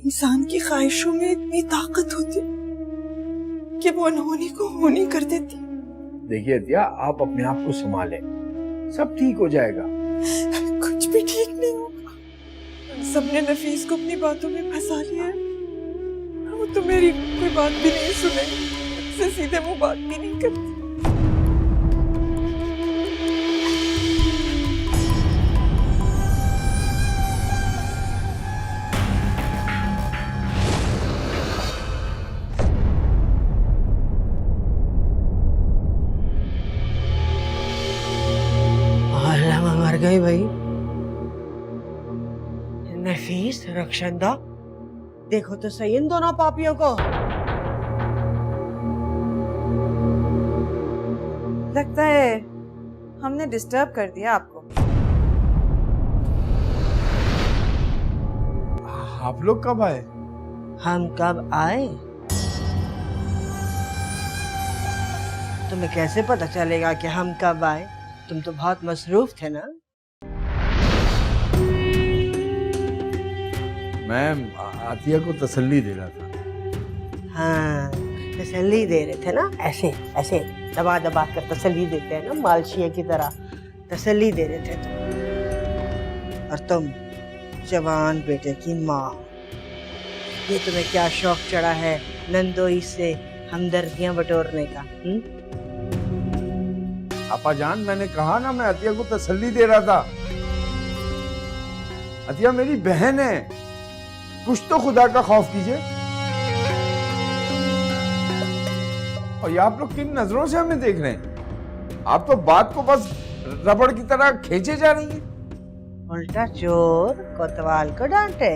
इंसान की ख्वाहिशों में इतनी ताकत होती कि वो अनहोनी को होनी कर देती। देखिए अतिया, आप अपने आप को संभालें, सब ठीक हो जाएगा। कुछ भी ठीक नहीं होगा। सबने नफीस को अपनी बातों में फंसा लिया है। वो तो मेरी कोई बात भी नहीं सुनेगी, मुझसे सीधे मुंह बात भी नहीं करती। मर गई भाई। नफीस, रक्षंदा, देखो तो सही इन दोनों पापियों को। लगता है हमने डिस्टर्ब कर दिया आपको। आप लोग कब आए? हम कब आए? तुम्हें कैसे पता चलेगा कि हम कब आए? तुम तो बहुत मसरूफ थे ना। मैं आतिया को तसल्ली दे रहा था। हाँ, तसल्ली दे रहे थे ना, ऐसे ऐसे दबा दबा कर तसल्ली देते हैं ना, मालशिया की तरह तसल्ली दे रहे थे तुम। और तुम जवान बेटे की माँ, ये तुम्हें क्या शौक चढ़ा है नंदोई से हमदर्दियां बटोरने का? आपा जान, मैंने कहा ना, मैं अतिया को तसल्ली दे रहा था। अतिया मेरी बहन है, कुछ तो खुदा का खौफ कीजिए। और ये आप लोग किन नजरों से हमें देख रहे हैं? आप तो बात को बस रबड़ की तरह खींचे जा रही हैं। उल्टा चोर कोतवाल को डांटे।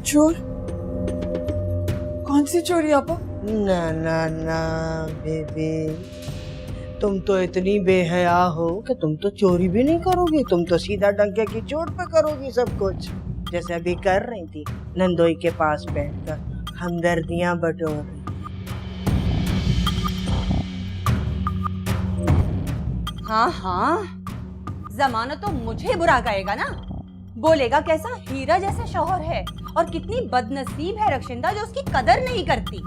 चोर? कौन सी चोरी आपा? ना ना ना बेबी, तुम तो इतनी बेहया हो कि तुम तो चोरी भी नहीं करोगी। तुम तो सीधा डंके की चोट पे करोगी सब कुछ, जैसे अभी कर रही थी नंदोई के पास बैठकर हमदर्दियां बटोर रही। हाँ हाँ, जमाना तो मुझे बुरा कहेगा ना, बोलेगा कैसा हीरा जैसा शौहर है और कितनी बदनसीब है रक्षिंदा जो उसकी कदर नहीं करती।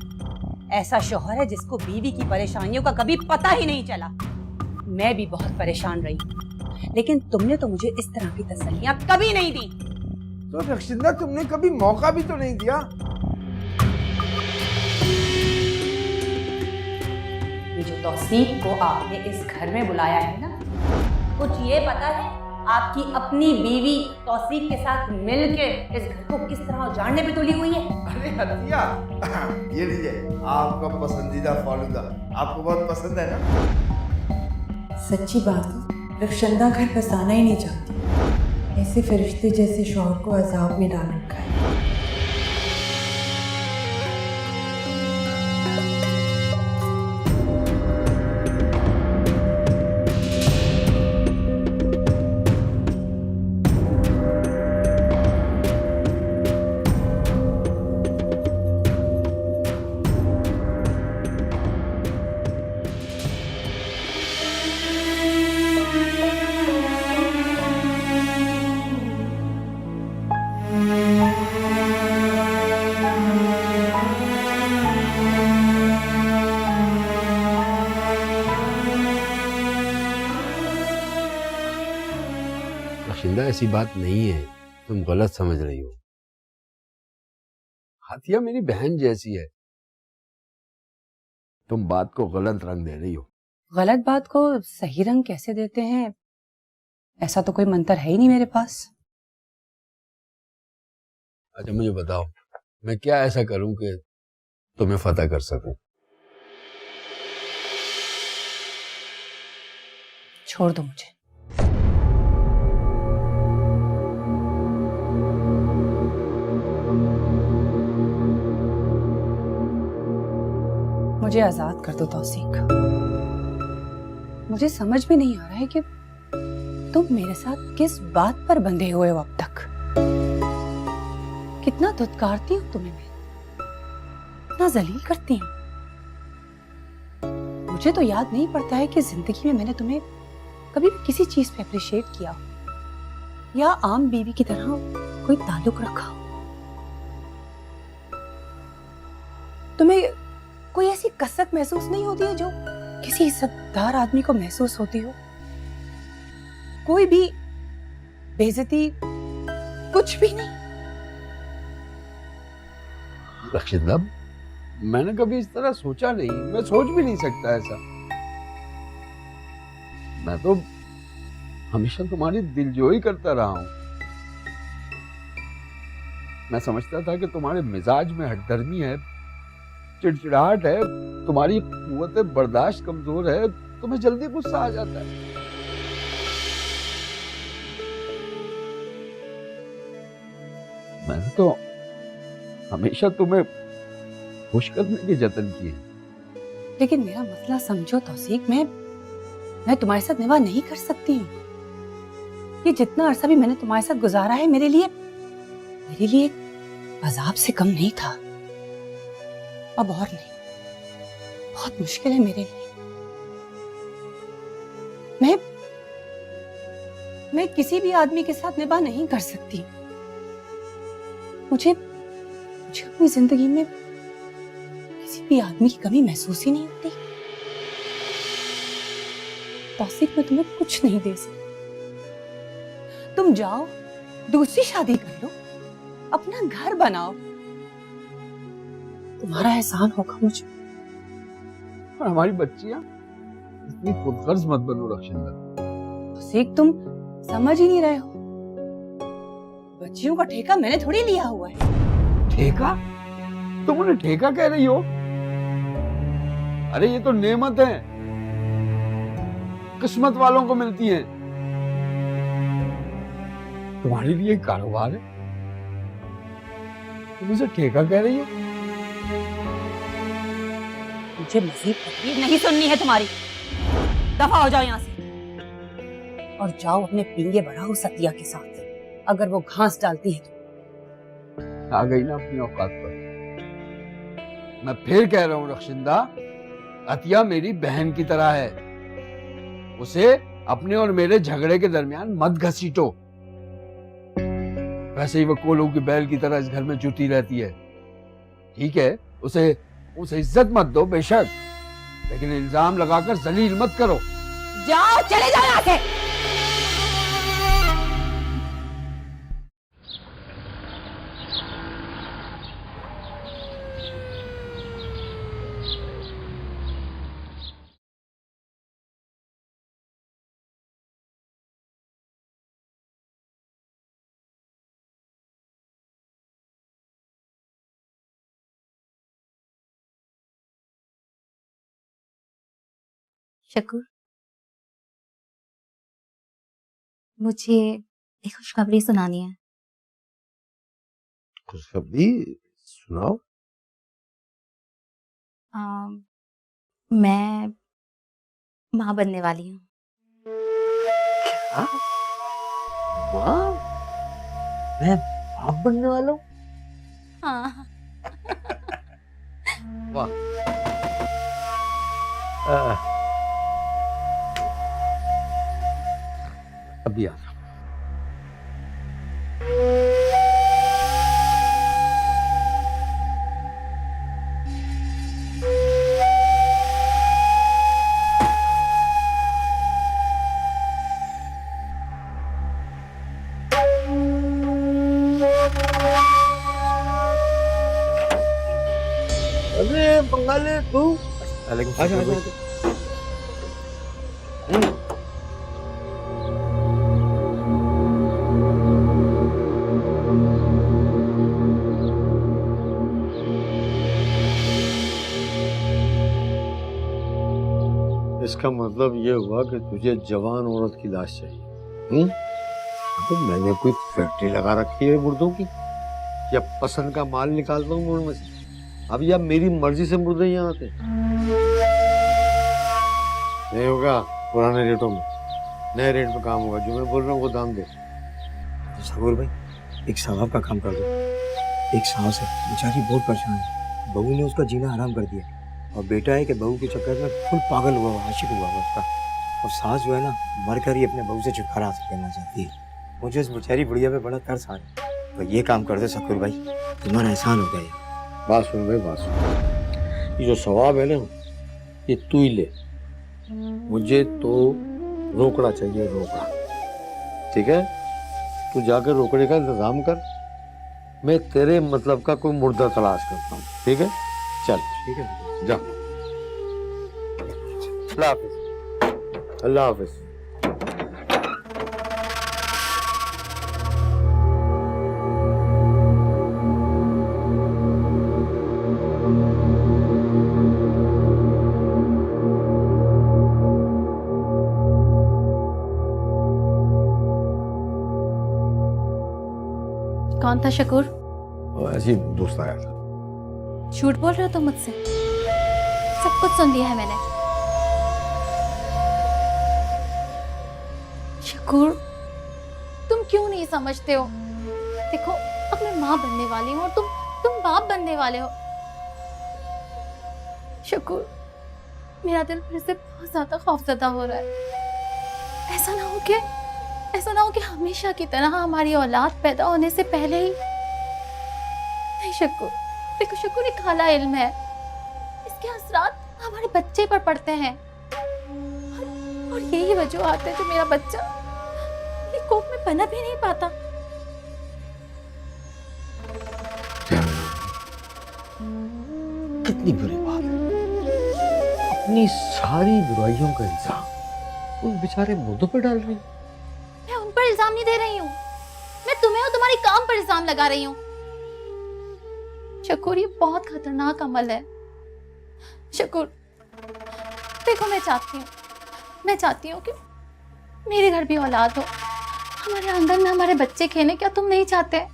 ऐसा शौहर है जिसको बीवी की परेशानियों का कभी पता ही नहीं चला। मैं भी बहुत परेशान रही, लेकिन तुमने तो मुझे इस तरह की तसल्लियां कभी नहीं दी। तो रक्षिंदा, तुमने कभी मौका भी तो नहीं दिया। ये जो तौसीफ को आपने इस घर में बुलाया है ना, कुछ ये पता है आपकी अपनी बीवी तौसीफ के साथ मिलके इस घर को किस तरह उजाड़ने पे तुली हुई है? अरे हतिया, ये लीजिए आपका पसंदीदा फालूदा, आपको बहुत पसंद है ना? सच्ची बात, रक्षंदा घर बसाना ही नहीं चाहती। ऐसे फरिश्ते जैसे शौहर को अजाब में डाल रखा है। रक्षिंदा, ऐसी बात नहीं है, तुम गलत समझ रही हो। हातिया मेरी बहन जैसी है, तुम बात को गलत रंग दे रही हो। गलत बात को सही रंग कैसे देते हैं, ऐसा तो कोई मंत्र है ही नहीं मेरे पास। अच्छा मुझे बताओ, मैं क्या ऐसा करूं कि तुम्हें फतह कर सकूं? छोड़ दो मुझे। मुझे आजाद कर दो तौसीक। मुझे समझ भी नहीं आ रहा है कि तुम मेरे साथ किस बात पर बंधे हुए हो अब तक। कितना धुतकारती हूँ तुम्हें मैं, इतना जलील करती हूँ। मुझे तो याद नहीं पड़ता है कि जिंदगी में मैंने तुम्हें कभी भी किसी चीज पे अप्रिशिएट किया हो या आम बीवी की तरह कोई ताल्लुक रखा हो। तुम्हें कोई ऐसी कसक महसूस नहीं होती है जो किसी इज्जतदार आदमी को महसूस होती हो? कोई भी बेइज्जती, कुछ भी नहीं? रक्षिंदा, मैंने कभी इस तरह सोचा नहीं, मैं सोच भी नहीं सकता ऐसा। मैं तो हमेशा तुम्हारी दिलजोई करता रहा हूं। मैं समझता था कि तुम्हारे मिजाज में हठधर्मी है, चिड़चिड़ाहट है, तुम्हारी कुव्वत बर्दाश्त कमजोर है, तुम्हें जल्दी गुस्सा आ जाता है। मैंने तो हमेशा तुम्हें खुश करने के जतन किए। लेकिन मेरा मसला समझो तौसीक, मैं तुम्हारे साथ निभा नहीं कर सकती हूँ। ये जितना अरसा भी मैंने तुम्हारे साथ गुजारा है मेरे लिए अजाब से कम नहीं था। अब और नहीं, बहुत मुश्किल है मेरे लिए। मैं किसी भी आदमी के साथ निभा नहीं कर सकती। मुझे अपनी जिंदगी में किसी भी आदमी की कमी महसूस ही नहीं होती। तौसीक, मैं तुम्हें कुछ नहीं दे सकती। तुम जाओ, दूसरी शादी कर लो, अपना घर बनाओ, तुम्हारा एहसान होगा मुझे। और हमारी बच्चियां, इतनी खुदगर्ज मत बनो रक्षिंदा। तौसीक, तुम समझ ही नहीं रहे हो। बच्चियों का ठेका मैंने थोड़ी लिया हुआ है। ठेका? तुम उन्हें ठेका कह रही हो? अरे ये तो नेमत है, किस्मत वालों को मिलती है। तुम्हारे लिए कारोबार है, तुम इसे ठेका कह रही हो? मुझे मजीद तकलीफ नहीं सुननी है तुम्हारी। दफा हो जाओ यहाँ से और जाओ अपने पींगे बढ़ाओ सतिया के साथ। अगर वो घास डालती है तो। आ गई ना अपनी औकात पर। मैं फिर कह रहा हूं रक्षिंदा, अतिया मेरी बहन की तरह है। उसे अपने और मेरे झगड़े के दरमियान मत घसीटो। वैसे ही वो कोलों की बैल की तरह इस घर में जुटी रहती है। ठीक है, उसे इज्जत मत दो बेशक, लेकिन इल्जाम लगाकर जलील मत करो। जाओ, चले जाओ यहाँ से। शकूर, मुझे एक खुशखबरी सुनानी है। खुशखबरी सुनाओ। मैं माँ बनने वाली हूँ। क्या? माँ? मैं बाप बनने वाला हूँ? हाँ। वाह। अभी आ रहा। अरे बंगाली तू? आजा आजा आजा। इसका मतलब ये हुआ कि तुझे जवान औरत की लाश चाहिए। तो मैंने कोई फैक्ट्री लगा रखी है मुर्दों की, या पसंद का माल निकालता हूँ मुर्द में से? अब या मेरी मर्जी से मुर्दे यहाँ आते नहीं होगा। पुराने रेटों में नए रेट पे काम होगा। जो मैं बोल रहा हूँ वो दाम दे। शकूर भाई, एक साहब का काम कर दो। एक साहस है, बेचारी बहुत परेशान है। बहू ने उसका जीना हराम कर दिया और बेटा है कि बहू के चक्कर में फुल पागल हुआ, आशिक हुआ उसका। और सास जो है ना, मर कर ही अपने बहू से छुटकारा हासिल करना चाहती है। मुझे उस बेचारी बुढ़िया पे बड़ा तरस आ रहा है। तो ये काम कर दो शकूर भाई, तुम्हारा एहसान हो गया। बात सुन भाई, बात सुन। ये जो सवाब है ना, ये तू ही ले। मुझे तो रोकड़ा चाहिए, रोकड़ा। ठीक है, तू जाकर रोकड़े का इंतजाम कर, मैं तेरे मतलब का कोई मुर्दा तलाश करता हूँ। ठीक है, चल। ठीक है, जा। अल्लाह हाफिज। अल्लाह हाफिज। कौन था शकूर? ऐसे ही दोस्त आया था। झूठ बोल रहे हो तुम मुझसे? सब कुछ सुन लिया है मैंने। शकूर, तुम क्यों नहीं समझते हो? देखो, अब मैं माँ बनने वाली हूँ और तुम बाप बनने वाले हो। शकूर, मेरा दिल फिर से बहुत ज्यादा खौफजदा हो रहा है। ऐसा ना हो कि हमेशा की तरह हमारी औलाद पैदा होने से पहले ही। नहीं शकूर, देखो शकूर, एक काला इल्म है, इसके असरात हमारे बच्चे पर पड़ते हैं और यही वजूहात है जो मेरा बच्चा मेरी कोख में पनप ही नहीं पाता। कितनी बुरी बात है, अपनी सारी बुराइयों का इल्जाम उन बेचारे मुर्दों पर डाल रही। मैं उन पर इल्जाम नहीं दे रही हूँ, मैं तुम्हें और तुम्हारी काम पर इल्जाम लगा रही हूँ। शकूर, ये बहुत खतरनाक अमल है। शकूर, देखो, मैं चाहती हूँ कि मेरे घर भी औलाद हो, हमारे आंगन में हमारे बच्चे खेले। क्या तुम नहीं चाहते?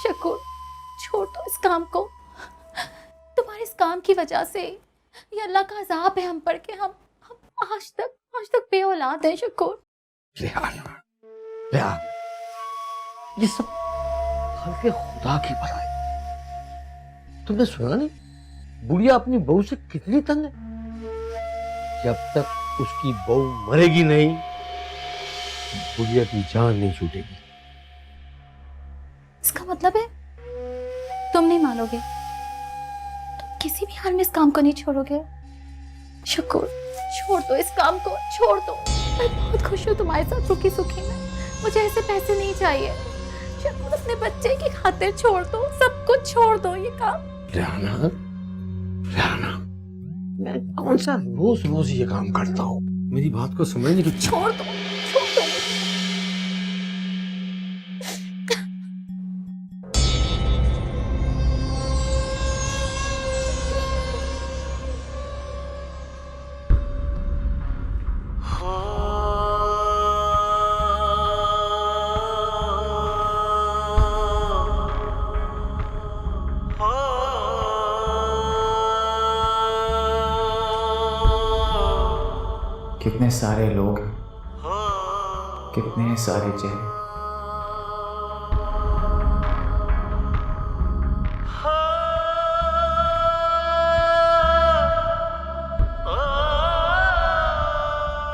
शकूर, छोड़ दो इस काम को। तुम्हारे इस काम की वजह से ये अल्लाह का अज़ाब है हम पर कि हम आज तक बेऔलाद हैं। शकूर, ये सब हल्के खुदा की भलाई। तुमने सुना नहीं, बुढ़िया अपनी बहू से कितनी तंग है? जब तक उसकी बहू मरेगी नहीं, बुढ़िया की जान नहीं छूटेगी। इसका मतलब है तुम नहीं मानोगे, तुम किसी भी हाल में इस काम को नहीं छोड़ोगे। शकूर, छोड़ दो इस काम को, छोड़ दो। मैं बहुत खुश हूँ तुम्हारे साथ रुकी सुखी में, मुझे ऐसे पैसे नहीं चाहिए। शकूर, अपने बच्चे की खातिर छोड़ दो, सब कुछ छोड़ दो ये काम। राना, मैं कौन सा रोज ये काम करता हूँ? मेरी बात को समझने की। छोड़ दो। कितने सारे लोग, कितने सारे चेहरे।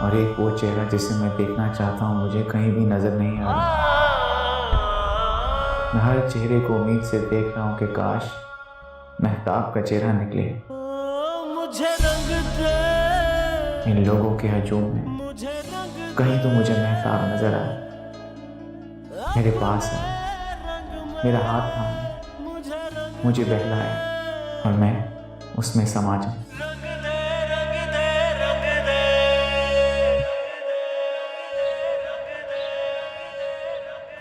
और एक वो चेहरा जिसे मैं देखना चाहता हूँ मुझे कहीं भी नजर नहीं आ रहा। मैं हर चेहरे को उम्मीद से देख रहा हूँ कि काश महताब का चेहरा निकले। इन लोगों के हजूम में कहीं तो मुझे महताब नजर आए, मेरे पास आए, मेरा हाथ थामे, मुझे बहलाए और मैं उसमें समा जाऊं।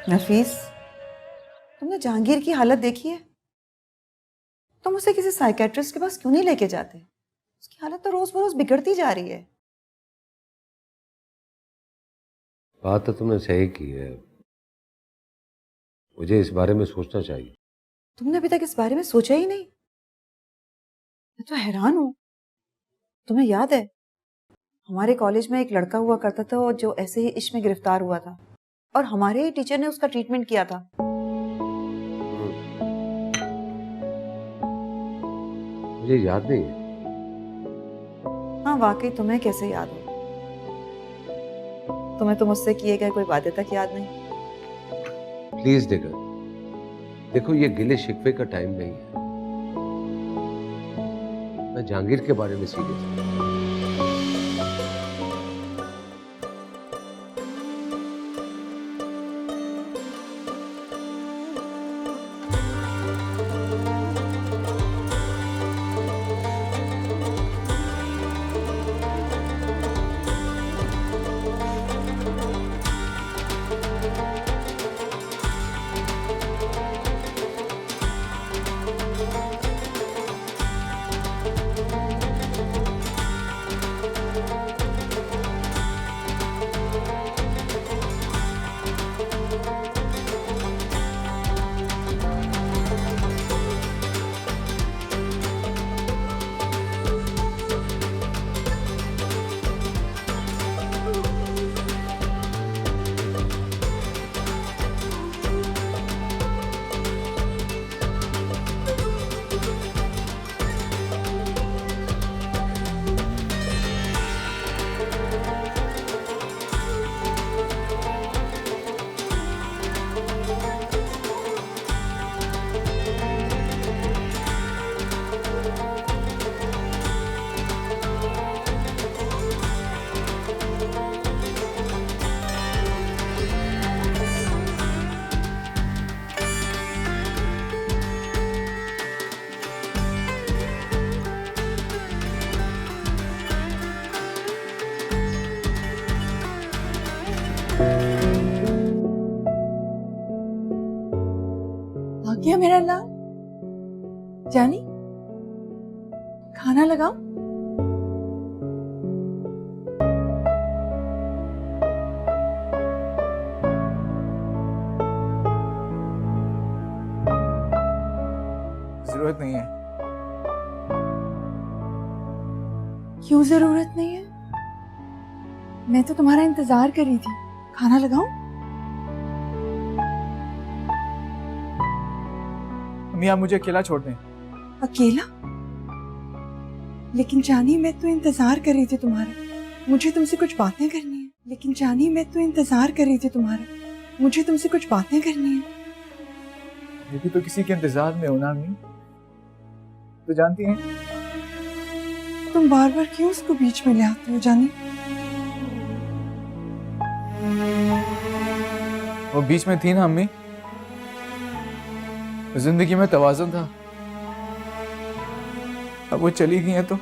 नफीस, तुमने जहांगीर की हालत देखी है? तुम उसे किसी साइकेट्रिस्ट के पास क्यों नहीं लेके जाते? उसकी हालत तो रोज बरोज बिगड़ती जा रही है। बात तो तुमने सही की है, मुझे इस बारे में सोचना चाहिए। तुमने अभी तक इस बारे में सोचा ही नहीं? मैं तो हैरान हूं। तुम्हें याद है, हमारे कॉलेज में एक लड़का हुआ करता था जो ऐसे ही इश्क में गिरफ्तार हुआ था और हमारे ही टीचर ने उसका ट्रीटमेंट किया था। मुझे याद नहीं है। हाँ, वाकई तुम्हें कैसे याद हो? तुम्हें तो मुझसे किए गए कोई वादे तक याद नहीं। प्लीज देखो, ये गिले शिकवे का टाइम नहीं है। मैं जहांगीर के बारे में सीरियस हूँ। आ गया मेरा लाल। जानी, खाना लगाओ। जरूरत नहीं है। क्यों जरूरत नहीं है? मैं तो तुम्हारा इंतजार कर रही थी। खाना लगाऊं? अम्मी आप मुझे अकेला छोड़ दें। अकेला? लेकिन जानी, मैं तो इंतजार कर रही थी तुम्हारा। मुझे तुमसे कुछ बातें करनी है। लेकिन जानी, मैं तो इंतजार कर रही थी तुम्हारा। मुझे तुमसे कुछ बातें करनी है। ये भी तो किसी के इंतजार में हो ना अम्मी। तो जानती हैं तुम बार बार क्यों उसको बीच में ले आते हो जानी? वो बीच में थी ना अम्मी। जिंदगी में तवाज़ुन था। अब वो चली गई है तो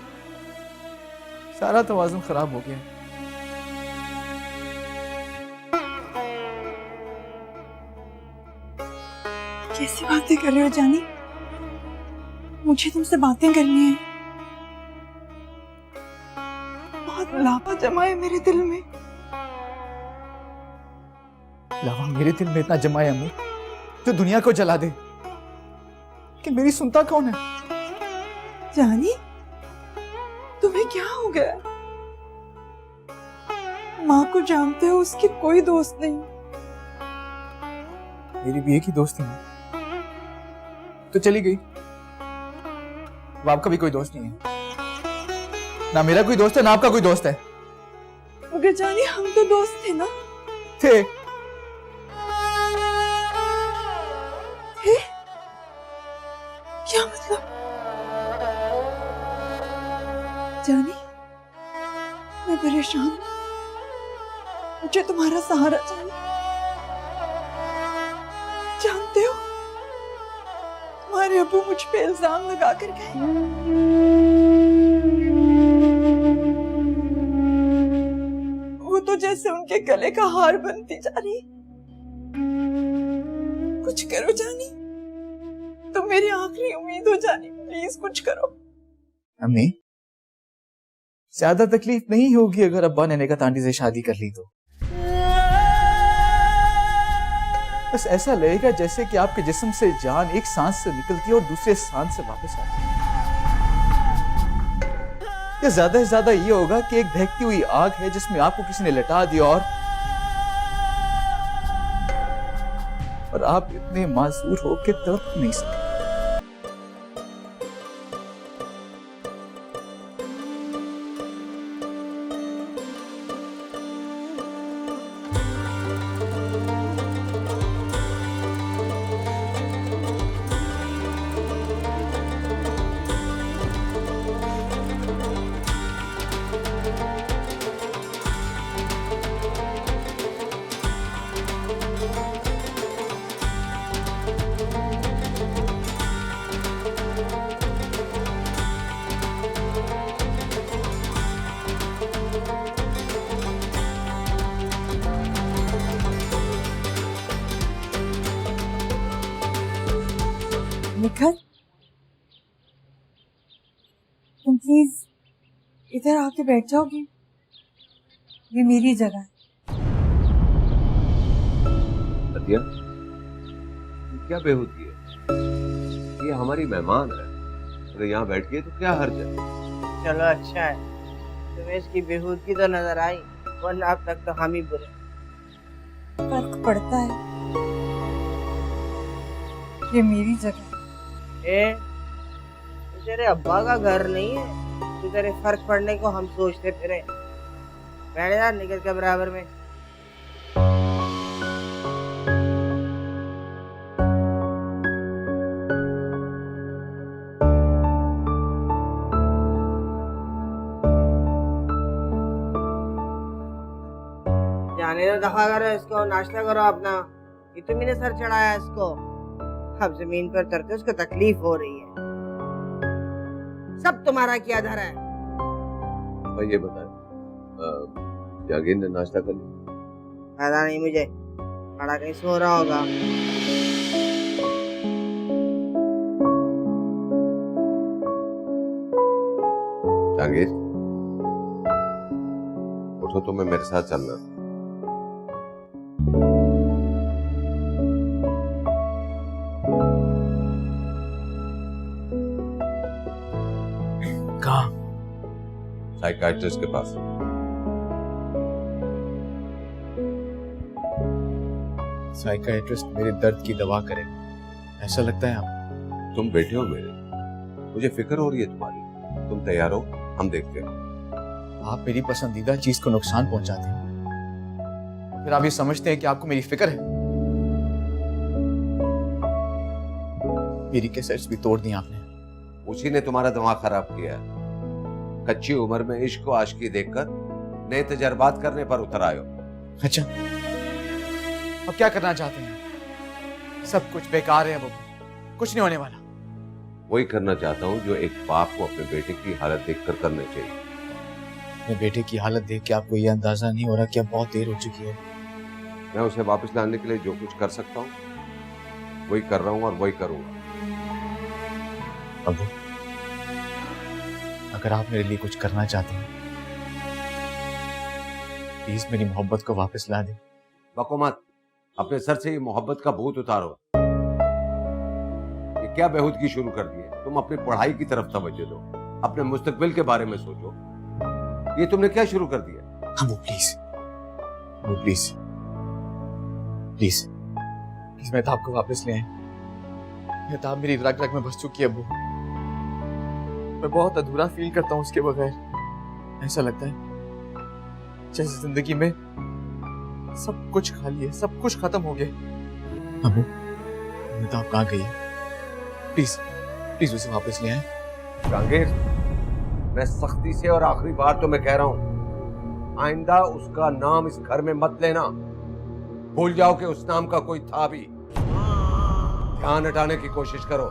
सारा तवाज़ुन खराब हो गया। कैसी बातें कर रहे हो जानी? मुझे तुमसे बातें करनी है। बहुत लापा जमा है मेरे दिल में। लावा मेरे दिल में इतना जमा है अम्मी जो दुनिया को जला दे, कि मेरी सुनता कौन है? जानी, तुम्हें क्या हो गया? माँ को जानते हो, उसकी कोई दोस्त नहीं। मेरी भी एक ही दोस्त थी तो चली गई। अब आपका भी कोई दोस्त नहीं है। ना मेरा कोई दोस्त है ना आपका कोई दोस्त है। मगर जानी, हम तो दोस्त थे ना? थे। थे? क्या मतलब? जानी, मैं परेशान हूं। मुझे तुम्हारा सहारा चाहिए। जानते हो, तुम्हारे अब्बू मुझ पे इल्जाम लगा कर गए। वो तो जैसे उनके गले का हार बनती जा रही। कुछ करो जानी, तुम मेरी आखिरी उम्मीद हो जानी। प्लीज कुछ करो। अम्मी, ज्यादा तकलीफ नहीं होगी अगर अब्बा ने नेकत आंटी से शादी कर ली तो। बस ऐसा लगेगा जैसे कि आपके जिस्म से जान एक सांस से निकलती है और दूसरे सांस से वापस आती है। या ज्यादा से ज्यादा ये होगा कि एक दहकती हुई आग है जिसमें आपको किसी ने लटा दिया और आप इतने मासूर हो के तड़प नहीं सकते। निखत, तुम प्लीज इधर आके बैठ जाओगे? ये मेरी जगह है। अतिया, ये क्या बेहूदगी है? ये हमारी मेहमान है, अगर यहाँ बैठ गए तो क्या हर्ज है? चलो अच्छा है, तुम्हें इसकी बेहूदगी तो नजर आई, वरना अब तक तो हम ही बुरे। फर्क पड़ता है, ये मेरी जगह है। ए, ये तेरे अब्बा का घर नहीं है, तो तेरे फर्क पड़ने को हम सोचते फिरे। बैठ जा निकल के बराबर में। जाने दो, दफा करो इसको, नाश्ता करो अपना। ये तो मैंने सर चढ़ाया इसको, अब जमीन पर उतरते उसको तकलीफ हो रही है। सब तुम्हारा क्या धर है? भाई ये बताए, जागीर ने नाश्ता कर लिया? पता नहीं मुझे, बड़ा कहीं सो रहा होगा। जागीर, उठो, तुम्हें मेरे साथ चलना। कहाँ? साइकाइट्रिस्ट के पास। साइकाइट्रिस्ट मेरे दर्द की दवा करे, ऐसा लगता है आप? तुम बैठे हो मेरे, मुझे फिक्र हो रही है तुम्हारी। तुम तैयार हो, हम देखते हैं। आप मेरी पसंदीदा चीज को नुकसान पहुंचाते हैं, फिर आप ये समझते हैं कि आपको मेरी फिक्र है? मेरी कैसेट्स भी तोड़ दी आपने। उसी ने तुम्हारा दिमाग खराब किया है। कच्ची उम्र में इश्क को आशिकी देखकर नए तजर्बात करने पर उतर आयो। अच्छा, अब क्या करना चाहते हैं? सब कुछ बेकार है, अब कुछ नहीं होने वाला। वही करना चाहता हूँ जो एक बाप को अपने बेटे की हालत देखकर करना चाहिए। अपने बेटे की हालत देख के आपको ये अंदाजा नहीं हो रहा कि अब बहुत देर हो चुकी है? मैं उसे वापस लाने के लिए जो कुछ कर सकता हूँ वही कर रहा हूँ और वही करूंगा। अबू, अगर आप मेरे लिए कुछ करना चाहते हैं, प्लीज मेरी मोहब्बत को वापस ला दें। बको मत, अपने सर से ये मोहब्बत का भूत उतारो। ये क्या बेहूदगी शुरू कर दी है? तुम अपनी पढ़ाई की तरफ तवज्जो दो, अपने मुस्तकबिल के बारे में सोचो। ये तुमने क्या शुरू कर दिया? Abu please, Abu please please please Mehtab को वापस ले आए। मेहताब मेरी रग रग में बस चुकी है अबू। मैं बहुत अधूरा फील करता हूँ उसके बगैर। ऐसा लगता है जैसे जिंदगी में सब कुछ खाली है, सब कुछ खत्म हो गया। अबू, मेहताब कहाँ गई है? प्लीज प्लीज उसे वापस ले आए। जहांगीर, मैं सख्ती से और आखिरी बार तो मैं कह रहा हूं, आइंदा उसका नाम इस घर में मत लेना। भूल जाओ कि उस नाम का कोई था भी। ध्यान हटाने की कोशिश करो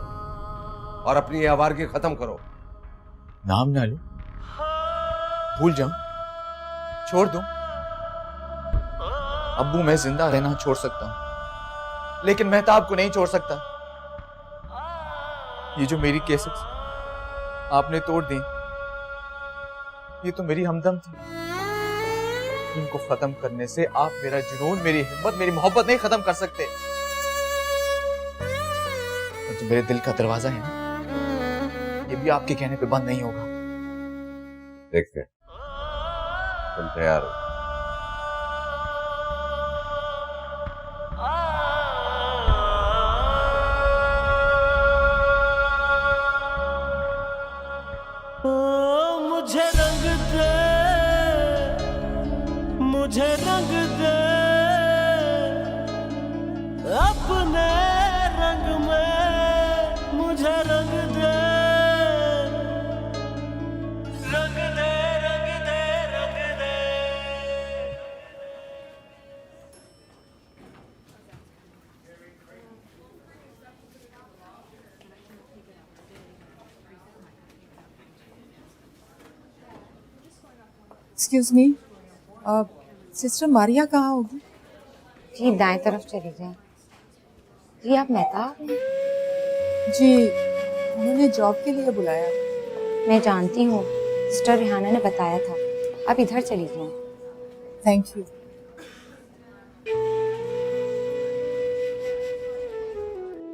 और अपनी ये आवारगी खत्म करो। नाम ना लो, भूल जाऊं, छोड़ दो। अब्बू, मैं जिंदा रहना छोड़ सकता हूं, लेकिन मेहताब को नहीं छोड़ सकता। ये जो मेरी केसेस आपने तोड़ दी, ये तो मेरी हमदम थी। इनको खत्म करने से आप मेरा जुनून, मेरी हिम्मत, मेरी मोहब्बत नहीं खत्म कर सकते। तो मेरे दिल का दरवाजा है ना, ये भी आपके कहने पे बंद नहीं होगा। देखते हैं, तुम तैयार हो? मुझे रंग दे, मुझे रंग दे, अपने रंग में मुझे रंग दे, रंग दे, रंग दे, रंग दे। एक्सक्यूज मी, सिस्टर मारिया कहाँ होगी? जी दाएं तरफ चली जाए। जी आप मेहताब हैं? जी, उन्होंने जॉब के लिए बुलाया। मैं जानती हूँ, सिस्टर रेहाना ने बताया था। आप इधर चली जाएं। Thank you.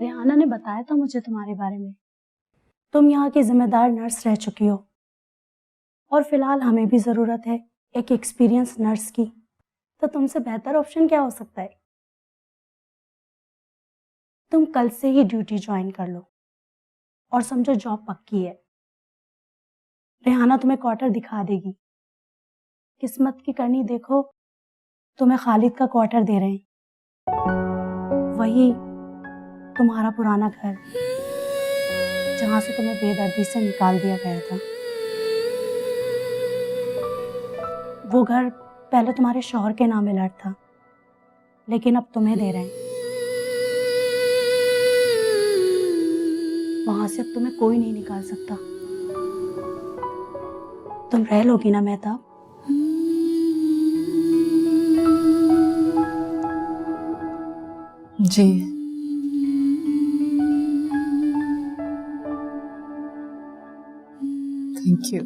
रेहाना ने बताया था मुझे तुम्हारे बारे में। तुम यहाँ की जिम्मेदार नर्स रह चुकी हो और फिलहाल हमें भी ज़रूरत है एक एक्सपीरियंस नर्स की। तो तुमसे बेहतर ऑप्शन क्या हो सकता है? तुम कल से ही ड्यूटी ज्वाइन कर लो और समझो जॉब पक्की है। रेहाना तुम्हें क्वार्टर दिखा देगी। किस्मत की करनी देखो, तुम्हें खालिद का क्वार्टर दे रहे हैं। वही तुम्हारा पुराना घर जहां से तुम्हें बेदर्दी से निकाल दिया गया था। वो घर पहले तुम्हारे शौहर के नाम अलर्ट था, लेकिन अब तुम्हें दे रहे हैं। वहां से अब तुम्हें कोई नहीं निकाल सकता। तुम रह लोगी ना मेहताब? जी। Thank you.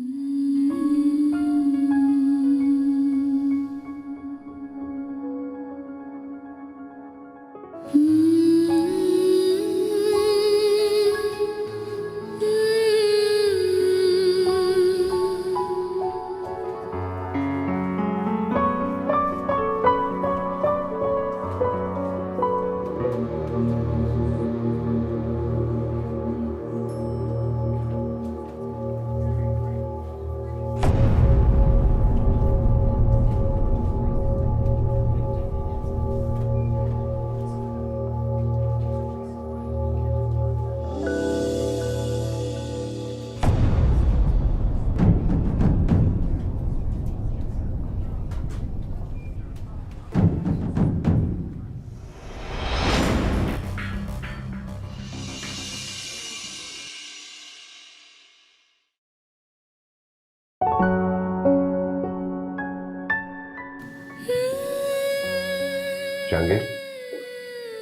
जहांगीर,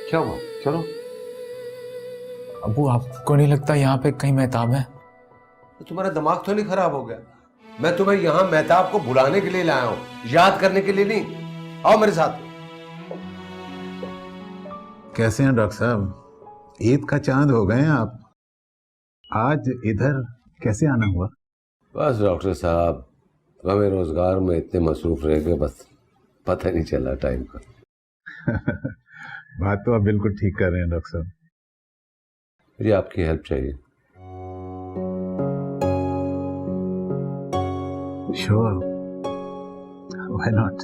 क्या हुआ? चलो। अबू, आपको नहीं लगता यहाँ पे कहीं मेहताब है? तो तुम्हारा दिमाग तो नहीं खराब हो गया? मैं तुम्हें यहाँ मेहताब को बुलाने के लिए लाया हूँ, याद करने के लिए नहीं। आओ मेरे साथ। कैसे हैं डॉक्टर साहब? ईद का चांद हो गए हैं आप। आज इधर कैसे आना हुआ? बस डॉक्टर साहब, गमे रोजगार में इतने मसरूफ रह गए, बस पता नहीं चला टाइम का। बात तो आप बिल्कुल ठीक कर रहे हैं डॉक्टर साहब। मुझे आपकी हेल्प चाहिए। Sure, why not.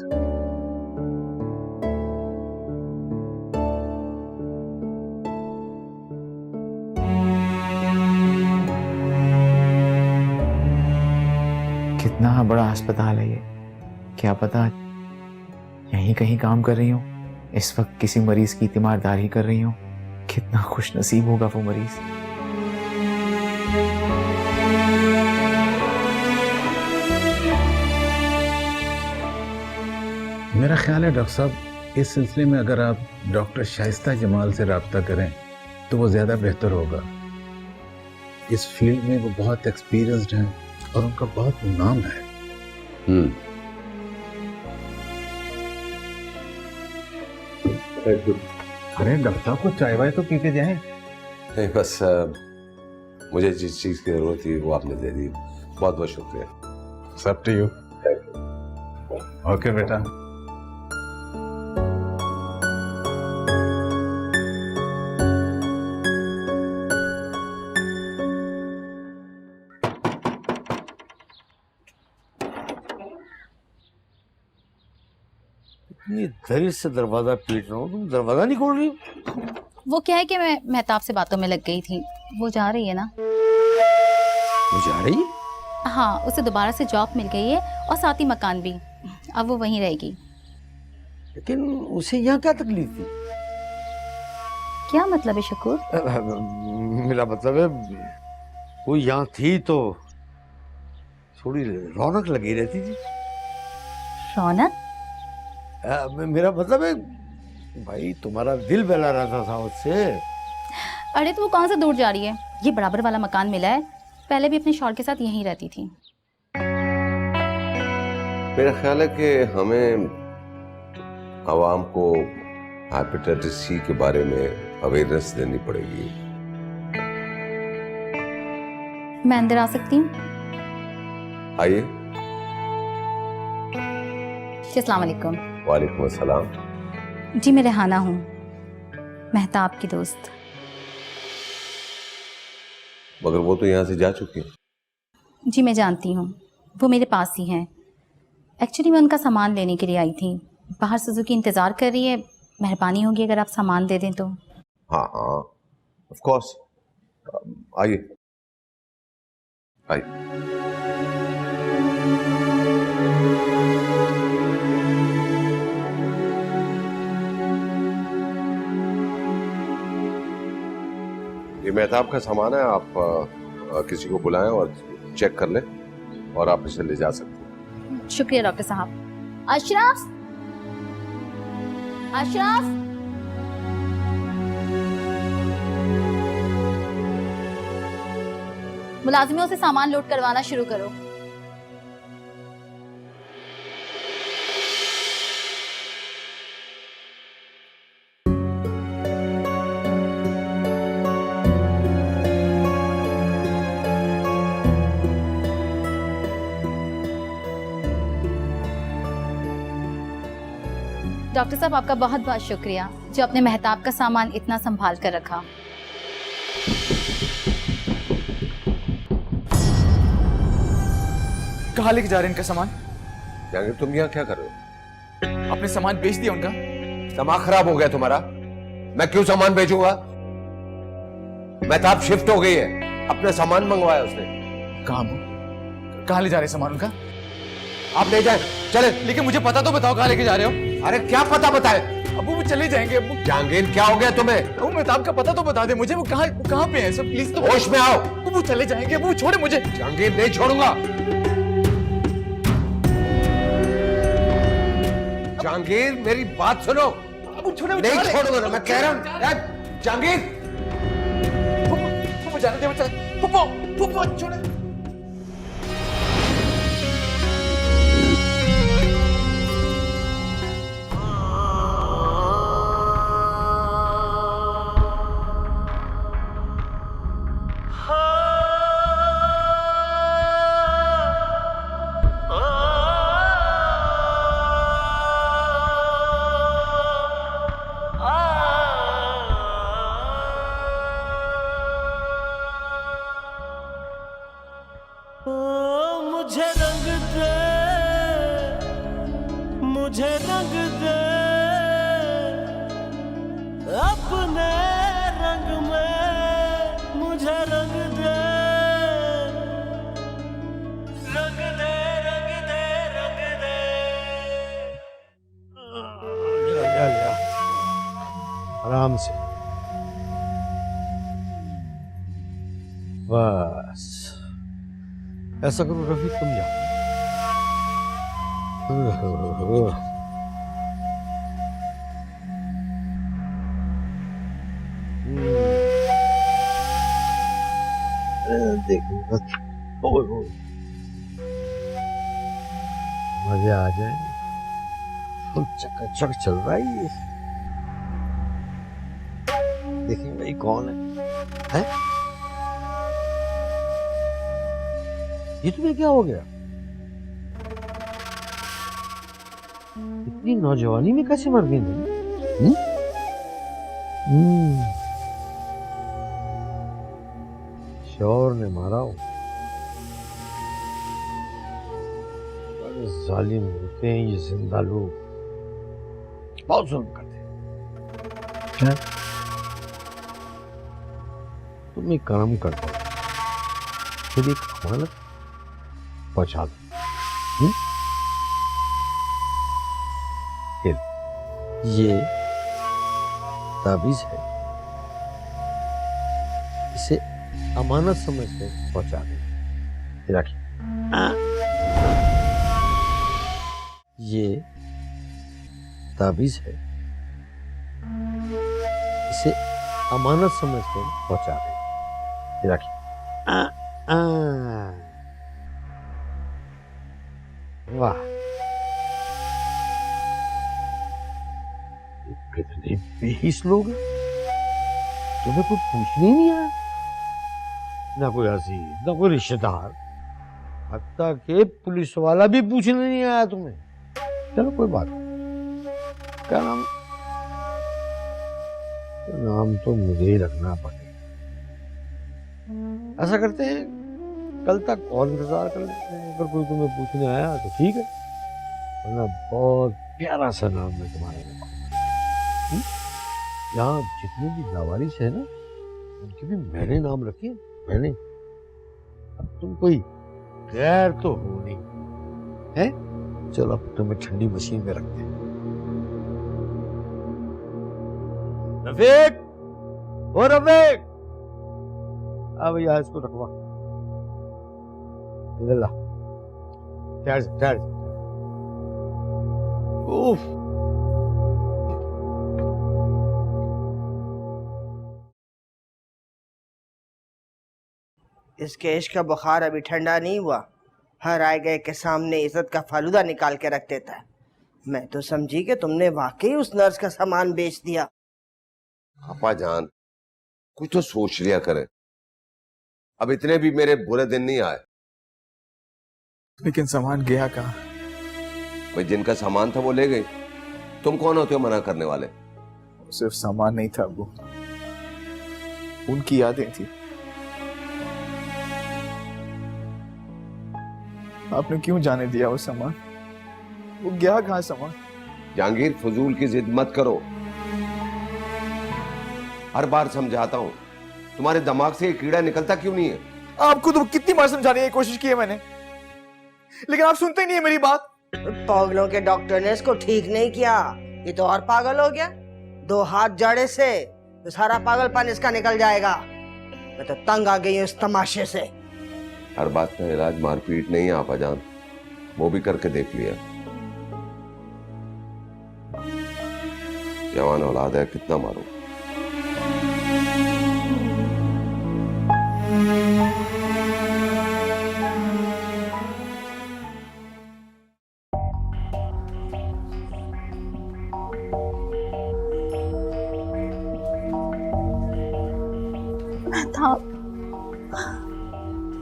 कितना बड़ा अस्पताल है ये, क्या पता यहीं कहीं काम कर रही हूँ, इस वक्त किसी मरीज की तीमारदारी कर रही हूँ। कितना खुश नसीब होगा वो मरीज। मेरा ख्याल है डॉक्टर साहब, इस सिलसिले में अगर आप डॉक्टर शाइस्ता जमाल से रब्ता करें तो वो ज्यादा बेहतर होगा। इस फील्ड में वो बहुत एक्सपीरियंस्ड हैं और उनका बहुत नाम है। अरे डॉक्टर साहब को चाय वाय तो पी के जाएं। नहीं, बस मुझे जिस चीज की जरूरत थी वो आपने दे दी। बहुत बहुत शुक्रिया। सब टू यू। ओके बेटा। इतनी देर से दरवाजा पीट रहा हूँ, तुम दरवाजा नहीं खोल रही हो? वो क्या है कि मैं मेहताब से बातों में लग गई थी। वो जा रही है ना। वो जा रही? हाँ, उसे दोबारा से जॉब मिल गई है और साथ ही मकान भी। अब वो वहीं रहेगी। लेकिन उसे यहाँ क्या तकलीफ थी? क्या मतलब है शकूर? मेरा मतलब है वो यहाँ थी तो थोड़ी रौनक लगी रहती थी। रौनक? मेरा मतलब है भाई, तुम्हारा दिल बहला रहता था उससे। अरे तो वो कौन सा दूर जा रही है, ये बराबर वाला मकान मिला है, पहले भी अपने शौहर के साथ यहीं रहती थी। मेरा ख्याल है कि हमें आवाम को हेपेटाइटिस सी के बारे में अवेयरनेस देनी पड़ेगी। मैं अंदर आ सकती हूँ? आइए। जी अस्सलाम वालेकुम। वालेकुम अस्सलाम। जी मैं रेहाना हूँ, मेहताब की दोस्त। मगर वो तो यहाँ से जा चुकी है। जी मैं जानती हूँ, वो मेरे पास ही हैं। एक्चुअली मैं उनका सामान लेने के लिए आई थी, बाहर सुजुकी इंतज़ार कर रही है, मेहरबानी होगी अगर आप सामान दे दें तो। हाँ हाँ ऑफ कोर्स, आइए आइए। ये मेहताब का सामान है, आप किसी को बुलाएं और चेक कर लें और आप इसे ले जा सकते हैं। शुक्रिया डॉक्टर साहब। अशरफ, अशरफ, मुलाजिमों से सामान लोड करवाना शुरू करो। डॉक्टर साहब आपका बहुत बहुत शुक्रिया जो अपने मेहताब का सामान इतना संभाल कर रखा। कहाँ लेके जा रहे हैं इनका सामान? जाएंगे। तुम यहाँ क्या कर रहे हो? आपने सामान बेच दिया उनका? दिमाग खराब हो गया तुम्हारा? मैं क्यों सामान बेचूंगा? मेहताब शिफ्ट हो गई है, अपने सामान मंगवाया उसने। कहाँ ले जा रहे हैं सामान उनका? आप ले जाए, चले। लेकिन मुझे पता तो बताओ कहाँ लेके जा रहे हो? अरे क्या पता बताए? अबू वो चले जाएंगे। अबू जहांगीर क्या हो गया तुम्हें? अबू मेहताब का पता तो बता दे मुझे, वो कहाँ पे है सब, प्लीज तो होश में आओ। अबू चले जाएंगे, अबू छोड़े मुझे। जहांगीर नहीं छोड़ूंगा। जहांगीर मेरी बात सुनो। अबू छोड़े, नहीं छोड़ूंगा ना, मैं कह रहा हूँ। जहांगीर जाने दे, फुप्पो छोड़े। मुझे रंग दे, मुझे रंग दे, अपने रंग में मुझे रंग दे, रंग दे, रंग दे, रंग दे। आराम से, बस ऐसा करो रफीक, तुम जाओ। देखो मजे आ जाए, फुल चकाचक चल रहा है ये। देखिए भाई कौन है? ये तुम्हें क्या हो गया? इतनी नौजवानी में कैसे मर गई तुम? शौहर ने मारा हो। बड़े जालिम होते हैं ये जिंदा लोग, बहुत जुल्म करते हैं। तुम एक काम कर दो, फिर एक अमानत पहुंचा दो। ये ताबीज है, इसे अमानत समझ के पहुंचा दे। रखिए। ये ताबीज है, इसे अमानत समझ के पहुंचा दें। रखिए। वाह, कितने बेहिस लोग हैं, तुम्हें कोई पूछने ही नहीं आया, ना कोई अजीज, ना कोई रिश्तेदार, हत्ता के पुलिस वाला भी पूछने नहीं आया तुम्हें। चलो कोई बात नहीं। क्या नाम? नाम तो मुझे ही रखना पड़ेगा। ऐसा करते हैं, कल तक और इंतजार कर लेते हैं। अगर कोई तुम्हें पूछने आया तो ठीक है, वरना बहुत प्यारा सा नाम है तुम्हारे पास। यहाँ जितने भी लावारिस है ना, उनके भी मैंने नाम रखे, मैंने। अब तुम कोई गैर तो हो नहीं है। चलो अब तुम्हें ठंडी मशीन में रखते हैं। रफीक, ओ रफीक, अब भैया इसको रखवा। इधर ला, ठहर जा, ठहर जा। उफ, इसके इश्क का बुखार अभी ठंडा नहीं हुआ, हर आए गए के सामने इज्जत का फालूदा निकाल के रख देता है। मैं तो समझी कि तुमने वाकई उस नर्स का सामान बेच दिया। आपा जान, कुछ तो सोच लिया करें। अब इतने भी मेरे बुरे दिन नहीं आए। लेकिन सामान गया कहाँ? भाई जिनका सामान था वो ले गए। तुम कौन होते हो मना करने वाले? सिर्फ सामान नहीं था वो, उनकी यादें थी। आपने क्यों जाने दिया वो सामान? वो गया कहाँ सामान? जहांगीर, फजूल की जिद मत करो। हर बार समझाता हूं, तुम्हारे दिमाग से ये कीड़ा निकलता क्यों नहीं है? आपको तो कितनी बार समझाने की कोशिश की है मैंने, लेकिन आप सुनते ही नहीं है मेरी बात। पागलों के डॉक्टर ने इसको ठीक नहीं किया, ये तो और पागल हो गया। 2 हाथ जाड़े से तो सारा पागलपन इसका निकल जाएगा। मैं तो तंग आ गई हूँ इस तमाशे से। हर बात का इलाज मारपीट नहीं है आपा जान, वो भी करके देख लिया। जवान औलाद है, कितना मारो।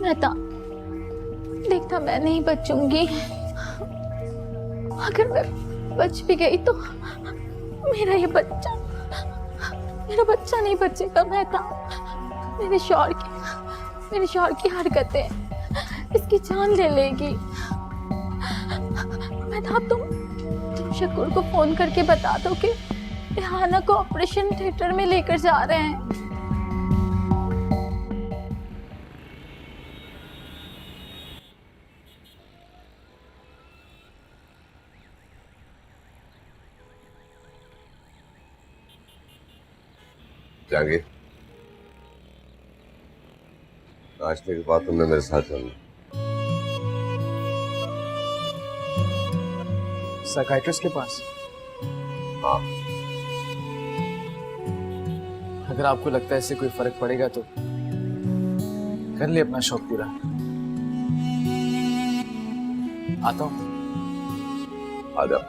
मेहताब, देखता मैं नहीं बचूंगी। अगर मैं बच भी गई तो मेरा ये बच्चा नहीं बचेगा। मेहताब, मेरे शौहर की हरकतें इसकी जान ले लेगी। मेहताब, तुम शकूर को फोन करके बता दो कि रेहाना को ऑपरेशन थिएटर में लेकर जा रहे हैं। जहांगीर, नाश्ते के बाद तुमने मेरे साथ चलना। साइकाइट्रिस्ट के पास? हाँ। अगर आपको लगता है इससे कोई फर्क पड़ेगा तो कर ले अपना शौक पूरा। आता हूँ। आ जाओ।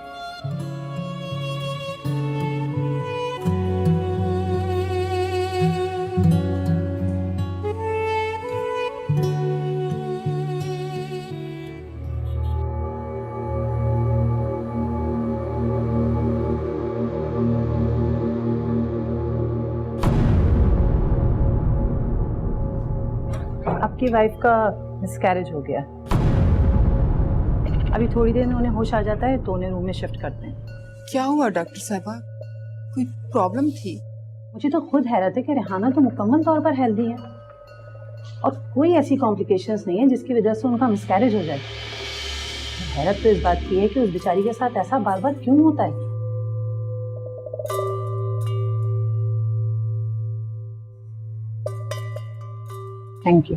आपकी वाइफ का मिसकैरेज हो गया। अभी थोड़ी देर में उन्हें होश आ जाता है तो उन्हें रूम में शिफ्ट करते हैं। क्या हुआ डॉक्टर साहबा? कोई प्रॉब्लम थी? मुझे तो खुद हैरत है कि रेहाना तो मुकम्मल तौर पर हेल्दी है और कोई ऐसी कॉम्प्लिकेशंस नहीं है जिसकी वजह से उनका मिसकैरेज हो जाए। हैरत तो इस बात की है कि उस बेचारी के साथ ऐसा बार बार क्यों होता है। Thank you.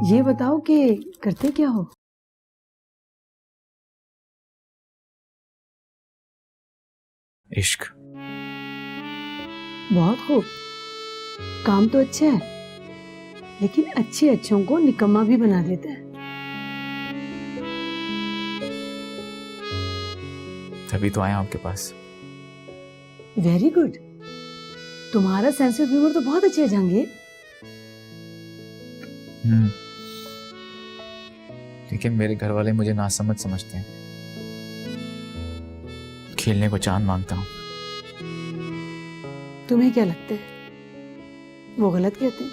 ये बताओ कि करते क्या हो? इश्क। बहुत खूब, काम तो अच्छा है, लेकिन अच्छे अच्छों को निकम्मा भी बना देता है। तभी तो आया आपके पास। वेरी गुड, तुम्हारा सेंस ऑफ ह्यूमर तो बहुत अच्छा है जहांगीर। लेकिन मेरे घर वाले मुझे नासमझ समझते हैं। खेलने को चांद मांगता हूँ। तुम्हें क्या लगता है वो गलत कहते हैं?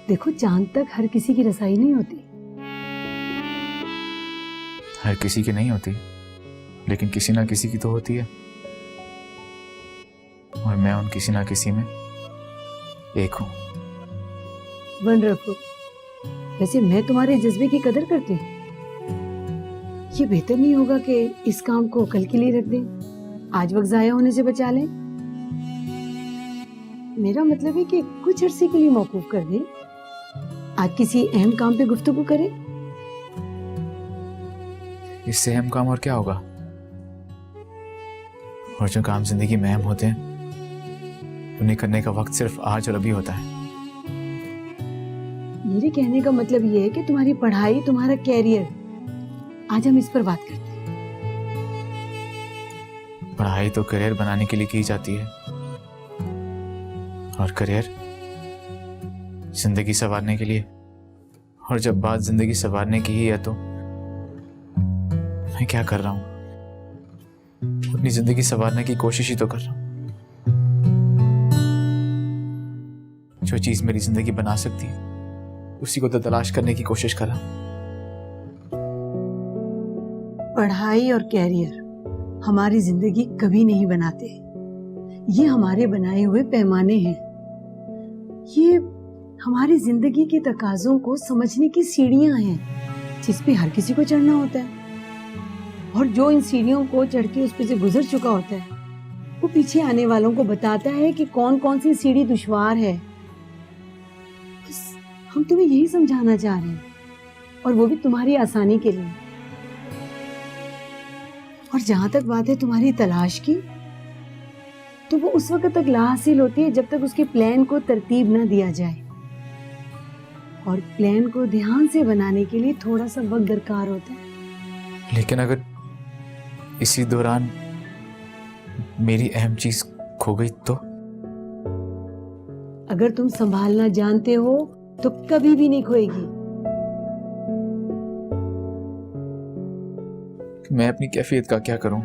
देखो, चांद तक हर किसी की रसाई नहीं होती। हर किसी की नहीं होती, लेकिन किसी ना किसी की तो होती है, और मैं उन किसी ना किसी में एक हूँ। वंडरफुल। वैसे मैं तुम्हारे जज्बे की कदर करती हूँ। ये बेहतर नहीं होगा कि इस काम को कल के लिए रख दें, आज वक्त जाया होने से बचा लें? मेरा मतलब है कि कुछ अरसे के लिए मौकूफ कर दें, आज किसी अहम काम पे गुफ्तगू करें। इससे अहम काम और क्या होगा? और जो काम जिंदगी में अहम होते हैं, उन्हें करने का वक्त सिर्फ आज और अभी होता है। मेरे कहने का मतलब ये है कि तुम्हारी पढ़ाई, तुम्हारा कैरियर, आज हम इस पर बात करते हैं। पढ़ाई तो करियर बनाने के लिए की जाती है, और करियर जिंदगी संवारने के लिए। और जब बात जिंदगी संवारने की ही है तो मैं क्या कर रहा हूं? अपनी जिंदगी संवारने की कोशिश ही तो कर रहा हूं। जो चीज मेरी जिंदगी बना सकती है, उसी को तो तलाश करने की कोशिश कर रहा हूं। पढ़ाई और कैरियर हमारी जिंदगी कभी नहीं बनाते। ये हमारे बनाए हुए पैमाने हैं। ये हमारी जिंदगी के तकाजों को समझने की सीढ़ियां हैं, जिस पे हर किसी को चढ़ना होता है। और जो इन सीढ़ियों को चढ़ के उस पे से गुजर चुका होता है, वो पीछे आने वालों को बताता है कि कौन कौन सी सीढ़ी दुश्वार है। बस हम तुम्हें यही समझाना चाह रहे हैं, और वो भी तुम्हारी आसानी के लिए। और जहां तक बात है तुम्हारी तलाश की, तो वो उस वक्त तक ला हासिल होती है जब तक उसके प्लान को तरतीब ना दिया जाए। और प्लान को ध्यान से बनाने के लिए थोड़ा सा वक्त दरकार होता है। लेकिन अगर इसी दौरान मेरी अहम चीज खो गई तो? अगर तुम संभालना जानते हो तो कभी भी नहीं खोएगी। मैं अपनी कैफियत का क्या करूं?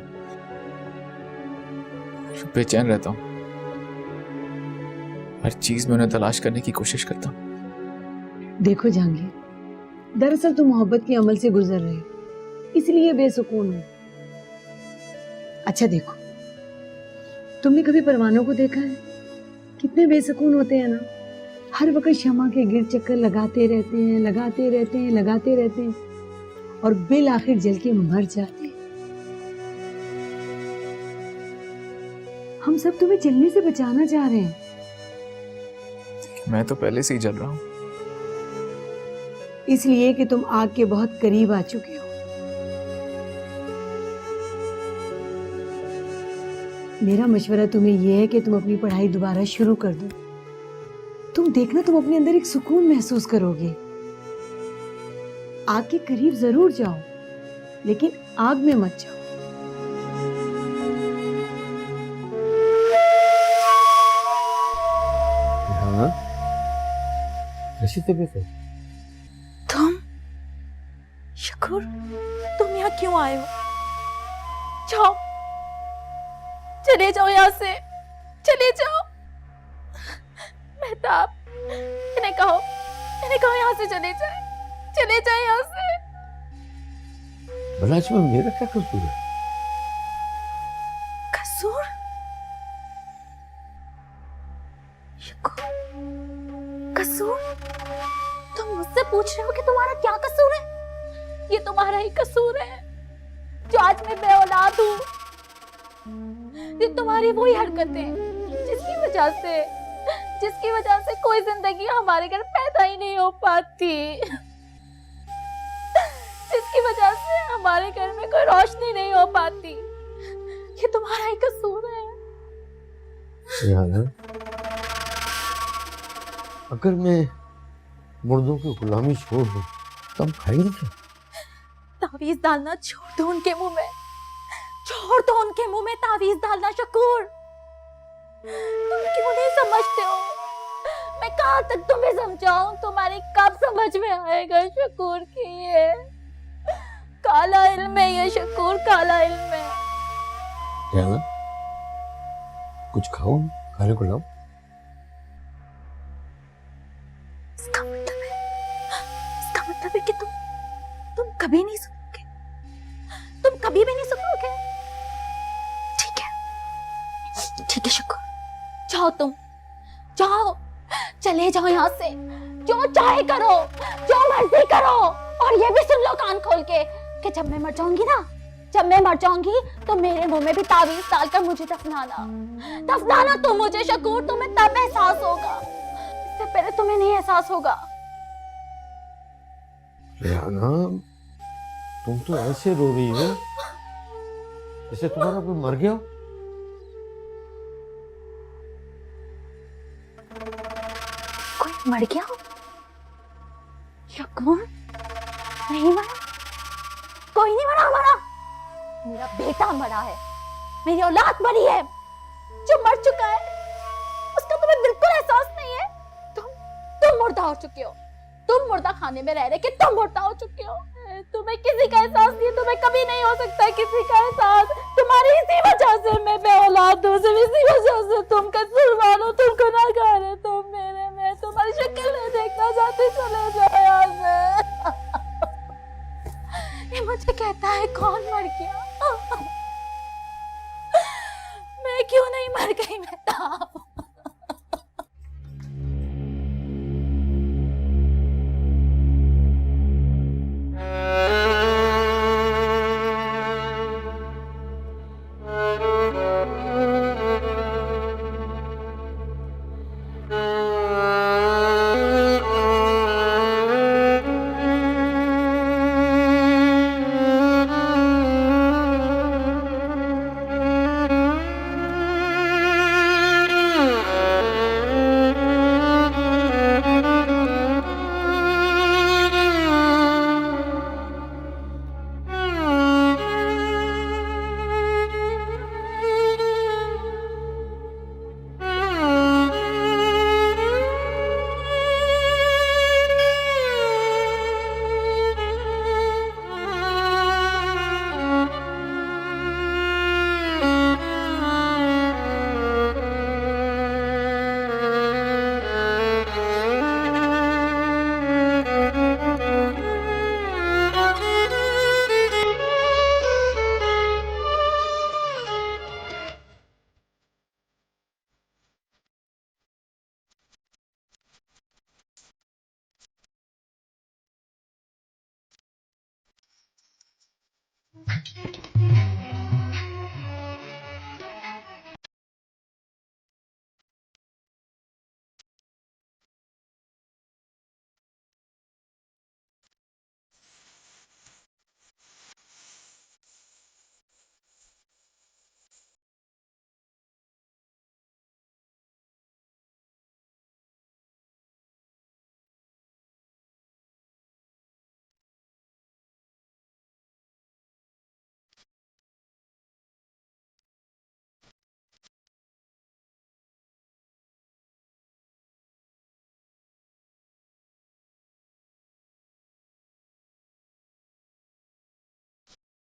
बेचैन रहता हूं। हर चीज में उन्हें तलाश करने की कोशिश करता हूं। देखो जहांगीर, दरअसल तुम मोहब्बत के अमल से गुजर रहे हो, इसलिए बेसुकून हो। अच्छा देखो, तुमने कभी परवानों को देखा है? कितने बेसुकून होते हैं ना। हर वक्त शमा के गिर चक्कर लगाते रहते हैं, लगाते रहते हैं, लगाते रहते हैं, और बिल आखिर जल के मर जाते हैं। हम सब तुम्हें जलने से बचाना चाह रहे हैं। मैं तो पहले से ही जल रहा हूं। इसलिए कि तुम आग के बहुत करीब आ चुके हो। मेरा मशवरा तुम्हें यह है कि तुम अपनी पढ़ाई दोबारा शुरू कर दो। तुम देखना, तुम अपने अंदर एक सुकून महसूस करोगे। आग के करीब जरूर जाओ, लेकिन आग में मत जाओ। हाँ, कैसी तबीयत है? तुम शकूर, तुम यहाँ क्यों आए हो? जाओ, चले जाओ यहाँ से, चले जाओ। मेहताब, इन्हें कहो यहाँ से चले जाए, चले जाए यहाँ से। भला इसमें मेरा क्या कसूर है? कसूर? कसूर? तुम मुझसे पूछ रहे हो कि तुम्हारा क्या कसूर है? ये तुम्हारा ही कसूर है जो आज मैं बेऔलाद हूँ। ये तुम्हारी वही हरकतें जिसकी वजह से जिसकी वजह से कोई जिंदगी हमारे घर पैदा ही नहीं हो पाती, जिसकी वजह से हमारे घर में कोई रोशनी नहीं हो पाती। ये तुम्हारा ही कसूर है। रेहाना, अगर मैं मुर्दों की गुलामी छोड़ दूं तो हम खाएंगे क्या? तावीज डालना छोड़ दो उनके मुंह में, छोड़ दो उनके मुंह में तावीज डालना। शकूर, तुम क्यों नहीं समझते हो? मैं कहाँ तक तुम्हें समझाऊं? तुम्हारी कब समझ में आएगा शकूर की ये काला इल्म है, ये शकूर काला इल्म है। रेहाना, कुछ खाओ, खाने को लाओ। इसका मतलब है कि तुम कभी नहीं सुनोगे, तुम कभी भी नहीं सुनोगे। ठीक है शुक्र, जाओ, तुम जाओ, चले जाओ यहाँ से, जो चाहे करो, जो मर्जी करो। और ये भी सुन लो कान खोल के कि जब मैं मर जाऊंगी ना, जब मैं मर जाऊंगी तो मेरे मुंह में भी तावीज डालकर मुझे दफनाना तुम मुझे शकूर। तुम्हें तब एहसास होगा, इससे पहले तुम्हें नहीं एहसास होगा। रेहाना, तुम तो ऐसे रो रही हो जैसे तुम्हारा कोई मर गया हो। कोई मर गया हो? शकूर, नहीं मरा, कोई नहीं मरा हमारा। मेरा बेटा मरा है, मेरी औलाद मरी है, जो मर चुका है उसका तुम्हें बिल्कुल एहसास नहीं है। तुम मुर्दा हो चुके हो, तुम मुर्दा खाने में रह रहे कि तुम मुर्दा हो चुके हो। तुम्हें किसी का एहसास नहीं है, तुम्हें कभी नहीं हो सकता किसी का एहसास। तुम्हारी इसी वजह से मैं बेऔलाद हूँ, सिर्फ इसी वजह से तुम कसूरवार हो, तुम गुनहगार हो। तुम मेरे में तुम्हारी शक्ल नहीं देखना चाहते, चले जाओ यहाँ से। ये मुझे कहता है कौन मर गया? मैं क्यों नहीं मर गई? मैं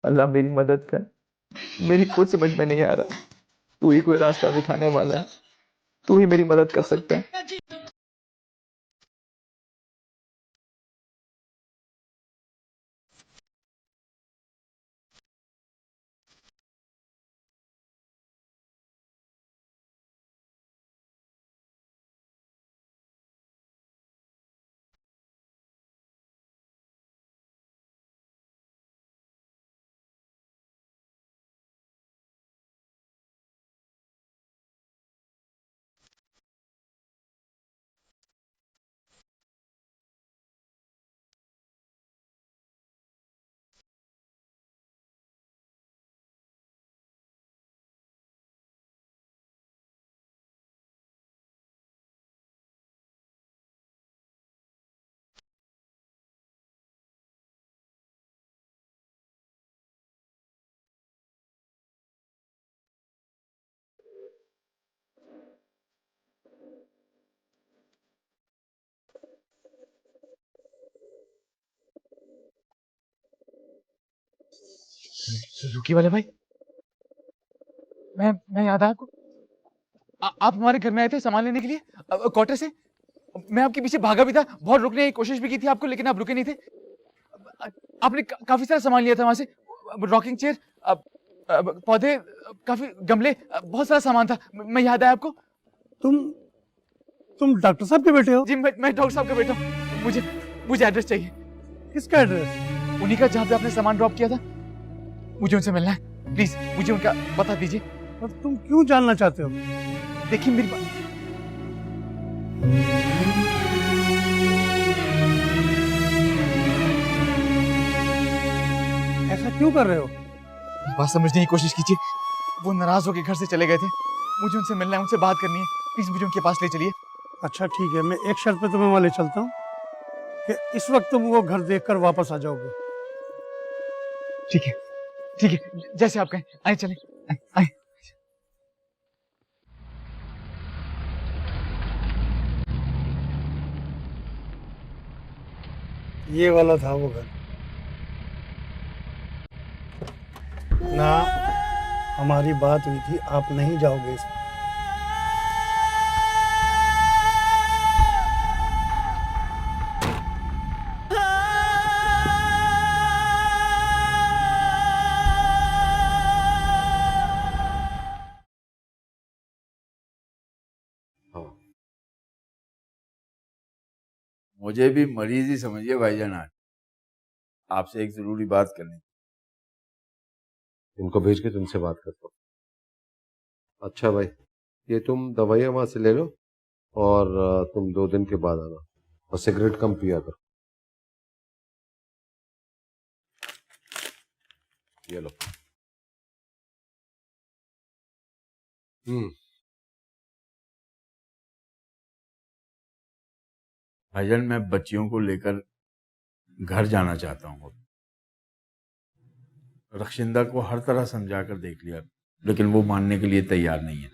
अल्लाह मेरी मदद कर, मेरी कुछ समझ में नहीं आ रहा। तू ही कोई रास्ता दिखाने वाला है, तू ही मेरी मदद कर सकता है। सुजुकी वाले भाई, मैं याद है आपको? आप हमारे घर में आए थे सामान लेने के लिए क्वार्टर से। मैं आपके पीछे भागा भी था, बहुत रुकने की कोशिश भी की थी आपको, लेकिन आप रुके नहीं थे। आपने काफी सारा सामान लिया था वहां से, रॉकिंग चेयर, पौधे, काफी गमले, बहुत सारा सामान था। मैं याद है आपको? तुम डॉक्टर साहब के बेटे हो? जी मैं डॉक्टर साहब का बेटा हूँ। मुझे एड्रेस चाहिए। किसका एड्रेस? उन्हीं का जहाँ पे आपने सामान ड्रॉप किया था। मुझे उनसे मिलना है, प्लीज मुझे उनका बता दीजिए। और तुम क्यों जानना चाहते हो? देखिए मेरी बात, ऐसा क्यों कर रहे हो? बात समझने की कोशिश कीजिए। वो नाराज होकर घर से चले गए थे, मुझे उनसे मिलना है, उनसे बात करनी है, प्लीज मुझे उनके पास ले चलिए। अच्छा ठीक है, मैं एक शर्त पे तुम्हें वहां ले चलता हूँ कि इस वक्त तुम वो घर देखकर वापस आ जाओगे। ठीक है, जैसे आप कहें। आए चले, आए। ये वाला था वो घर ना, हमारी बात हुई थी, आप नहीं जाओगे इसमें। मुझे भी मरीज ही समझिए भाईजान, आज आपसे एक जरूरी बात करनी। इनको भेज के तुमसे बात करता हूँ। अच्छा भाई, ये तुम दवाइयाँ वहां से ले लो और तुम 2 दिन के बाद आना, और सिगरेट कम पिया करो। ये लो। भाईजान मैं बच्चियों को लेकर घर जाना चाहता हूँ। रक्षिंदा को हर तरह समझा कर देख लिया, लेकिन वो मानने के लिए तैयार नहीं है।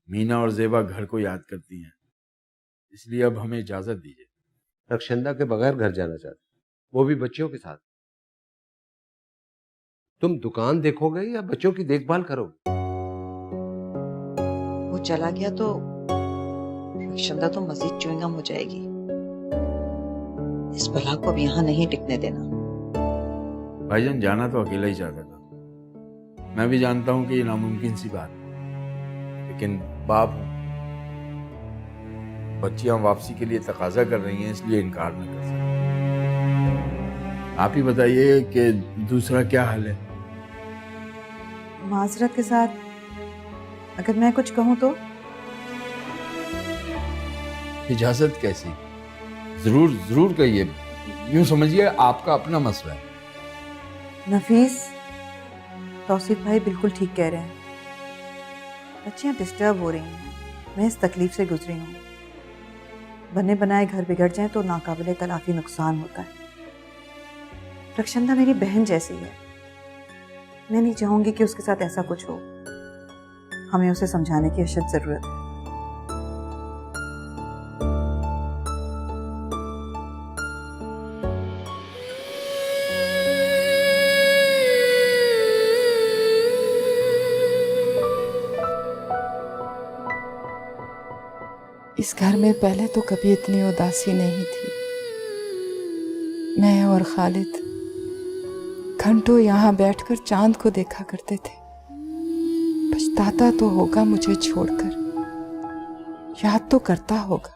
मीना और जेबा घर को याद करती हैं, इसलिए अब हमें इजाजत दीजिए। रक्षिंदा के बगैर घर जाना चाहते, वो भी बच्चियों के साथ? तुम दुकान देखोगे या बच्चों की देखभाल करोगे? वो चला गया तो रक्षिंदा तो मजीद च्युइंगम हो जाएगी। इस बला को अब यहाँ नहीं टिकने देना। भाईजान जाना तो अकेला ही चाहता था। मैं भी जानता हूं कि ये नामुमकिन सी बात है, लेकिन बाप हूं। बच्चियां वापसी के लिए तकाजा कर रही हैं, इसलिए इनकार नहीं कर सकता। आप ही बताइए कि दूसरा क्या हाल है? माजरत के साथ अगर मैं कुछ कहूँ तो? इजाजत कैसी? जरूर जरूर कहिए। यूं समझिए आपका अपना मसला है। नफीस, तौसीफ भाई बिल्कुल ठीक कह रहे हैं। बच्चियां डिस्टर्ब हो रही हैं, मैं इस तकलीफ से गुजरी हूँ। बने बनाए घर बिगड़ जाएं तो नाकाबिले तलाफी नुकसान होता है। रक्षिंदा मेरी बहन जैसी है, मैं नहीं चाहूंगी कि उसके साथ ऐसा कुछ हो। हमें उसे समझाने की अशद जरूरत है। इस घर में पहले तो कभी इतनी उदासी नहीं थी। मैं और खालिद घंटों यहाँ बैठकर चांद को देखा करते थे। पछताता तो होगा मुझे छोड़कर, याद तो करता होगा।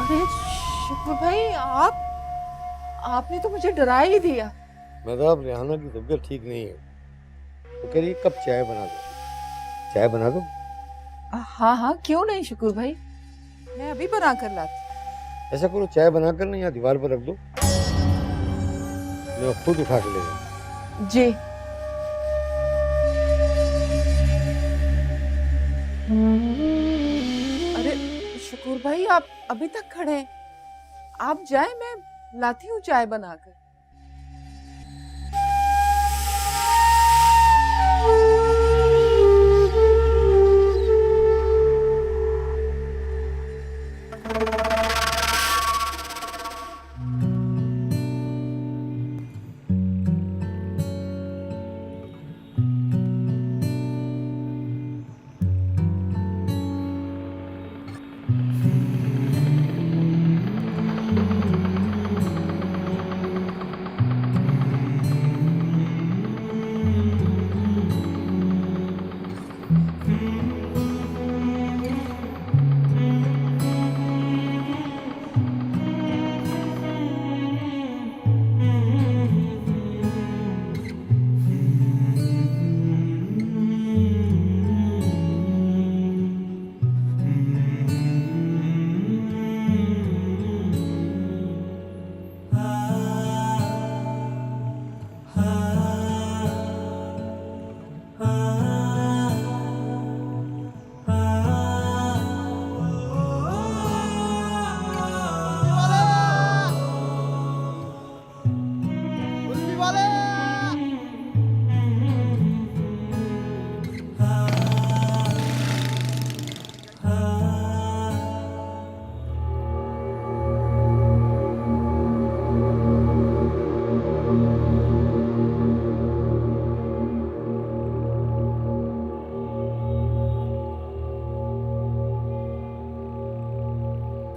अरे शुक्र भाई, आपने तो मुझे डरा ही दिया। मतलब रेहाना की तबीयत ठीक नहीं है, तो कह रही कब चाय बना दो। चाय बना दो? हाँ हाँ, क्यों नहीं शुक्र भाई, मैं अभी बना कर लाती। ऐसा करो, चाय बनाकर ना यहाँ दीवार पर रख दो, मैं खुद उठा के ले जाऊँ। जी। अरे शुक्र भाई, आप अभी तक खड़े हैं, आप जाए, मैं लाती हूँ चाय बनाकर।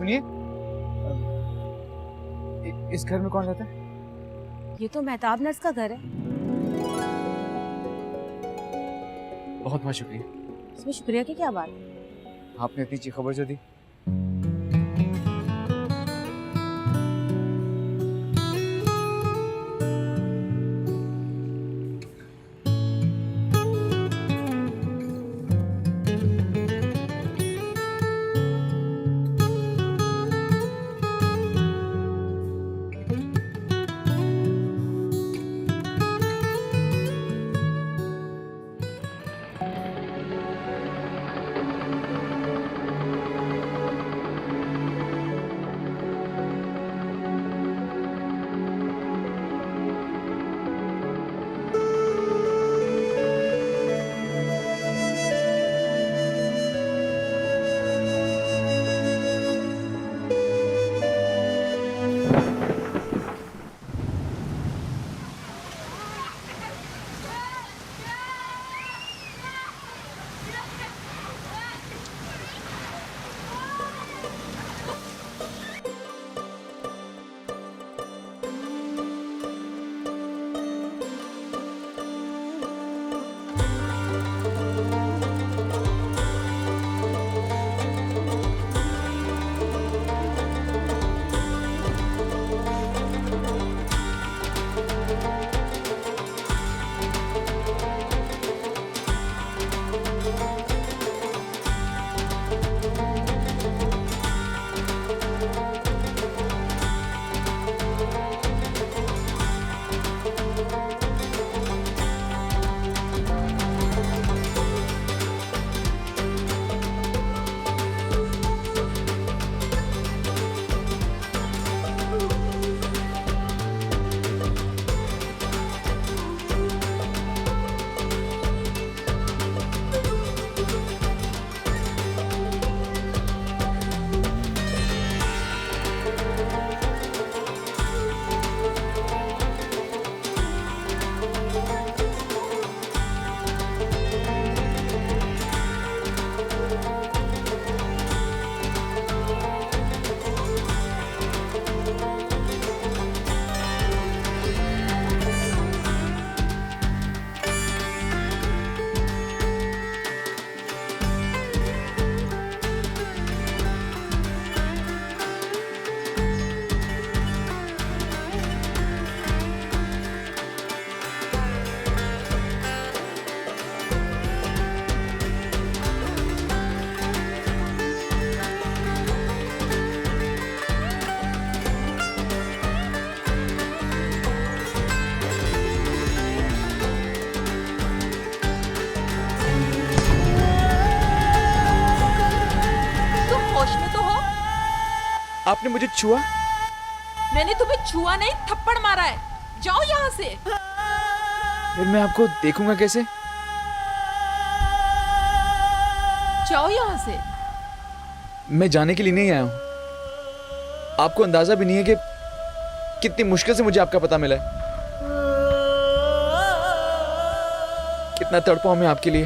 सुनिए, इस घर में कौन रहता है? ये तो मेहताब नर्स का घर है। बहुत बहुत शुक्रिया। इसमें शुक्रिया की क्या बात? आपने इतनी अच्छी खबर जो दी। आपने मुझे छुआ? मैंने तुम्हें छुआ नहीं, थप्पड़ मारा है। जाओ यहाँ से। फिर मैं आपको देखूंगा कैसे? जाओ यहाँ से। मैं जाने के लिए नहीं आया हूँ। आपको अंदाजा भी नहीं है कि कितनी मुश्किल से मुझे आपका पता मिला है। कितना तड़पा हूं मैं आपके लिए।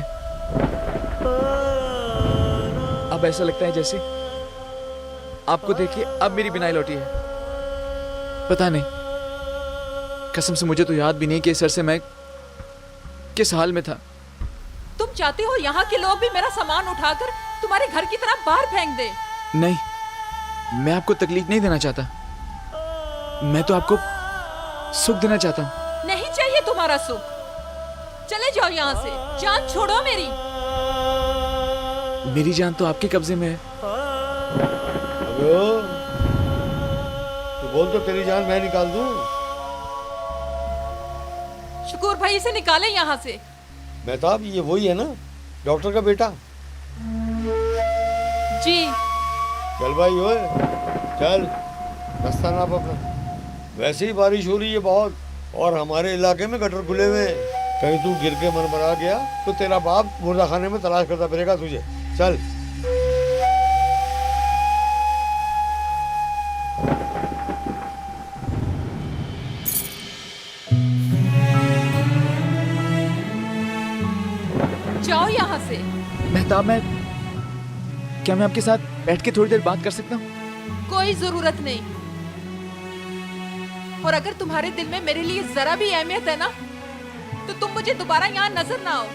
अब ऐसा लगता है जैसे आपको देखिए अब मेरी बिनाई लौटी है। पता नहीं, कसम से मुझे तो याद भी नहीं कि इस अरसे मैं किस हाल में था। तुम चाहते हो यहाँ के लोग भी मेरा सामान उठाकर तुम्हारे घर की तरफ बाहर फेंक दे? नहीं, मैं आपको तकलीफ नहीं देना चाहता। मैं तो आपको सुख देना चाहता हूँ। नहीं चाहिए तुम्हारा सुख। चले जाओ यहाँ से। जान छोड़ो मेरी। मेरी जान तो आपके कब्जे में है। तो बोल तो तेरी जान मैं निकाल दूं। शकूर भाई इसे निकाले यहाँ से। मेहताब ये वही है ना, डॉक्टर का बेटा? जी। चल भाई ओए चल, रास्ता नाप अपना। वैसे ही बारिश हो रही है बहुत, और हमारे इलाके में गटर खुले हुए हैं। कहीं तू गिर के मरमरा गया तो तेरा बाप मुर्दाखाने में तलाश करता फिरेगा तुझे। चल। जाओ यहाँ से। मेहताब, क्या मैं आपके साथ बैठ के थोड़ी देर बात कर सकता हूँ? कोई जरूरत नहीं। और अगर तुम्हारे दिल में मेरे लिए जरा भी अहमियत है ना, तो तुम मुझे दोबारा यहाँ नजर ना आओ।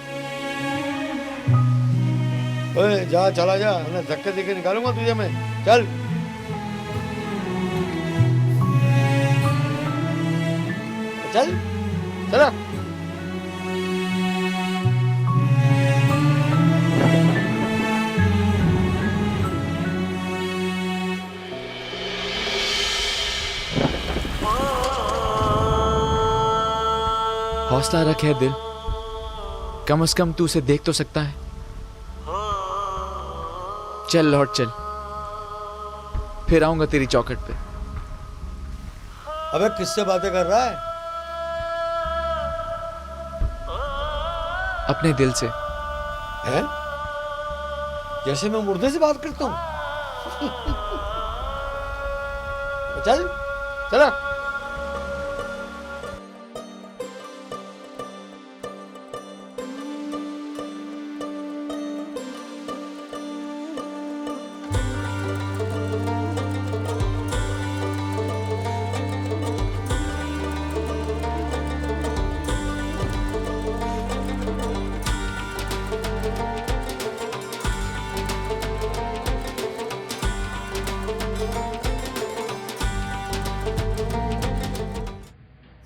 ओए जा, चला जा, मैं धक्के देके निकालूंगा तुझे मैं। चल। चल चला। हौसला रख है दिल, कम से कम तू उसे देख तो सकता है। चल लौट चल, फिर आऊंगा तेरी चौखट पे। अबे किससे बातें कर रहा है? अपने दिल से। हैं? जैसे मैं मुर्दे से बात करता हूँ। चल चला।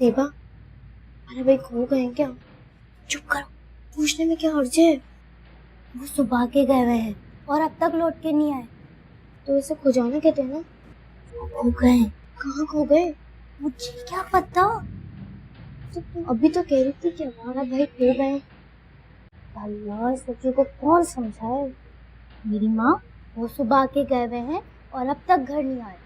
देवा, अरे भाई खो गए हैं क्या? चुप करो, पूछने में क्या हर्ज है? वो सुबह के गए हुए हैं और अब तक लौट के नहीं आए, तो इसे खो जाना कहते हैं ना। वो खो गए। कहाँ खो गए? मुझे क्या पता। तो तुम अभी तो कह रही थी कि हमारा भाई खो गए। अल्लाह, इस बच्चे को कौन समझाए? मेरी माँ, वो सुबह के गए हुए हैं और अब तक घर नहीं आए।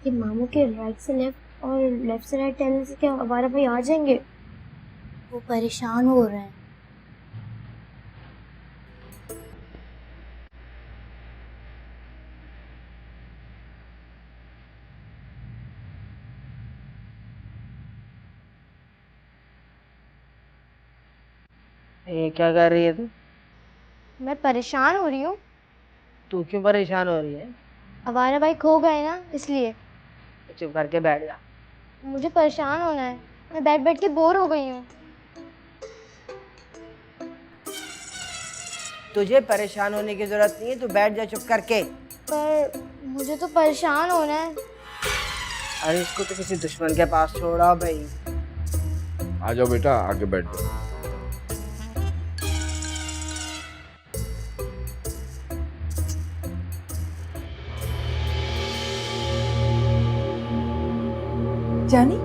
कि मामू के राइट से लेफ्ट और लेफ्ट से राइट टहलने से क्या हमारा भाई आ जाएंगे? वो परेशान हो रहे हैं। ये क्या कर रही है तू? मैं परेशान हो रही हूँ। तू क्यों परेशान हो रही है? हमारा भाई खो गए ना, इसलिए। चुप करके बैठ जा। मुझे परेशान होना है, मैं बैठ बैठ के बोर हो गई हूँ। तुझे परेशान होने की जरूरत नहीं है, तू बैठ जा चुप करके। पर मुझे तो परेशान होना है। अरे इसको तो किसी दुश्मन के पास छोड़ा भाई। आ जाओ बेटा, आके बैठ जाओ। जानी,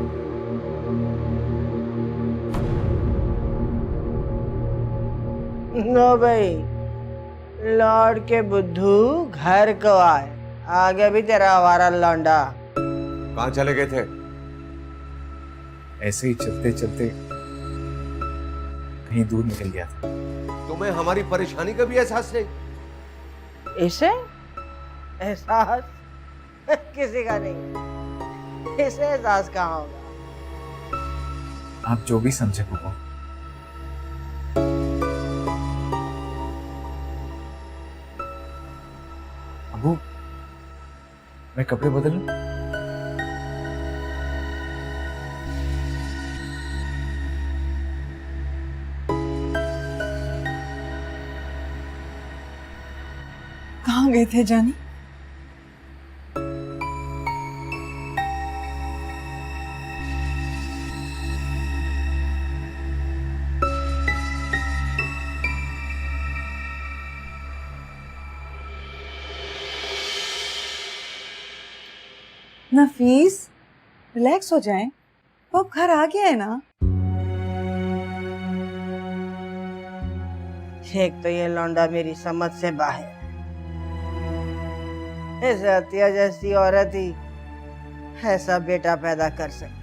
नो भाई, लौट के बुद्धू घर को आए। आगे भी तेरा आवारा लौंडा। कहाँ चले गए थे? ऐसे ही चलते चलते कहीं दूर निकल गया था। तुम्हें हमारी परेशानी का भी एहसास नहीं? इसे एहसास किसी का नहीं। इसे एहसास कहाँ होगा? आप जो भी समझे पापा। अबू, मैं कपड़े बदल लूं? कहाँ गए थे जानी? नफीस, रिलैक्स हो जाएं। वो अब घर आ गया है ना। एक तो ये लौंडा मेरी समझ से बाहर। इस अतिया जैसी औरत ही ऐसा बेटा पैदा कर सकती।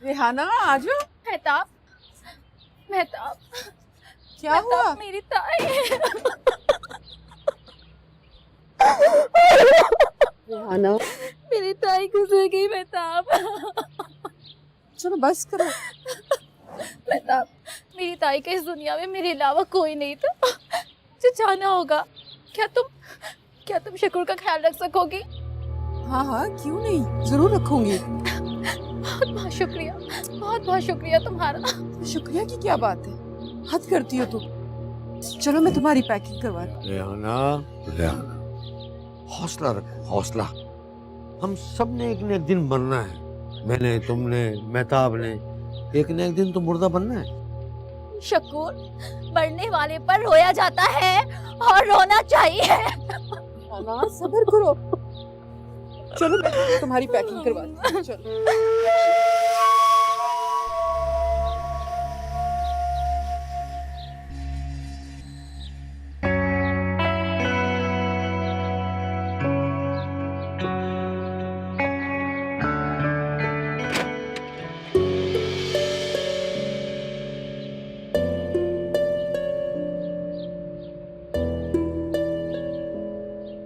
रेहाना, आ जाओ। मेहताब, मेहताब, क्या हुआ? मेरी ताई। रेहाना, मेरी ताई गुजर गई मेहताब। चलो बस करो। मेहताब, मेरी ताई के इस दुनिया में मेरे अलावा कोई नहीं था। मुझे जाना होगा। क्या तुम शकूर का ख्याल रख सकोगी? हाँ हाँ, क्यों नहीं, जरूर रखूंगी। बहुत बहुत शुक्रिया, बहुत बहुत शुक्रिया तुम्हारा। शुक्रिया की क्या बात है, हद करती हो तुम। चलो मैं तुम्हारी पैकिंग करवा रही हूँ। रेहाना, रेहाना, हौसला रखो, हौसला। हम सब ने एक न एक दिन मरना है। मैंने, तुमने, मेहताब ने, एक न एक दिन तो मुर्दा बनना है। शकूर, मरने वाले पर रोया जाता है और रोना चाहिए। हाँ, सब्र करो। चलो मैं तुम्हारी पैकिंग करवाती हूँ। चलो।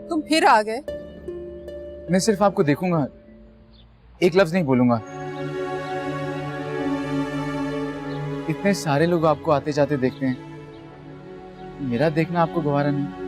तुम फिर आ गए? मैं सिर्फ आपको देखूंगा, एक लफ्ज नहीं बोलूंगा। इतने सारे लोग आपको आते जाते देखते हैं, मेरा देखना आपको गवारा नहीं।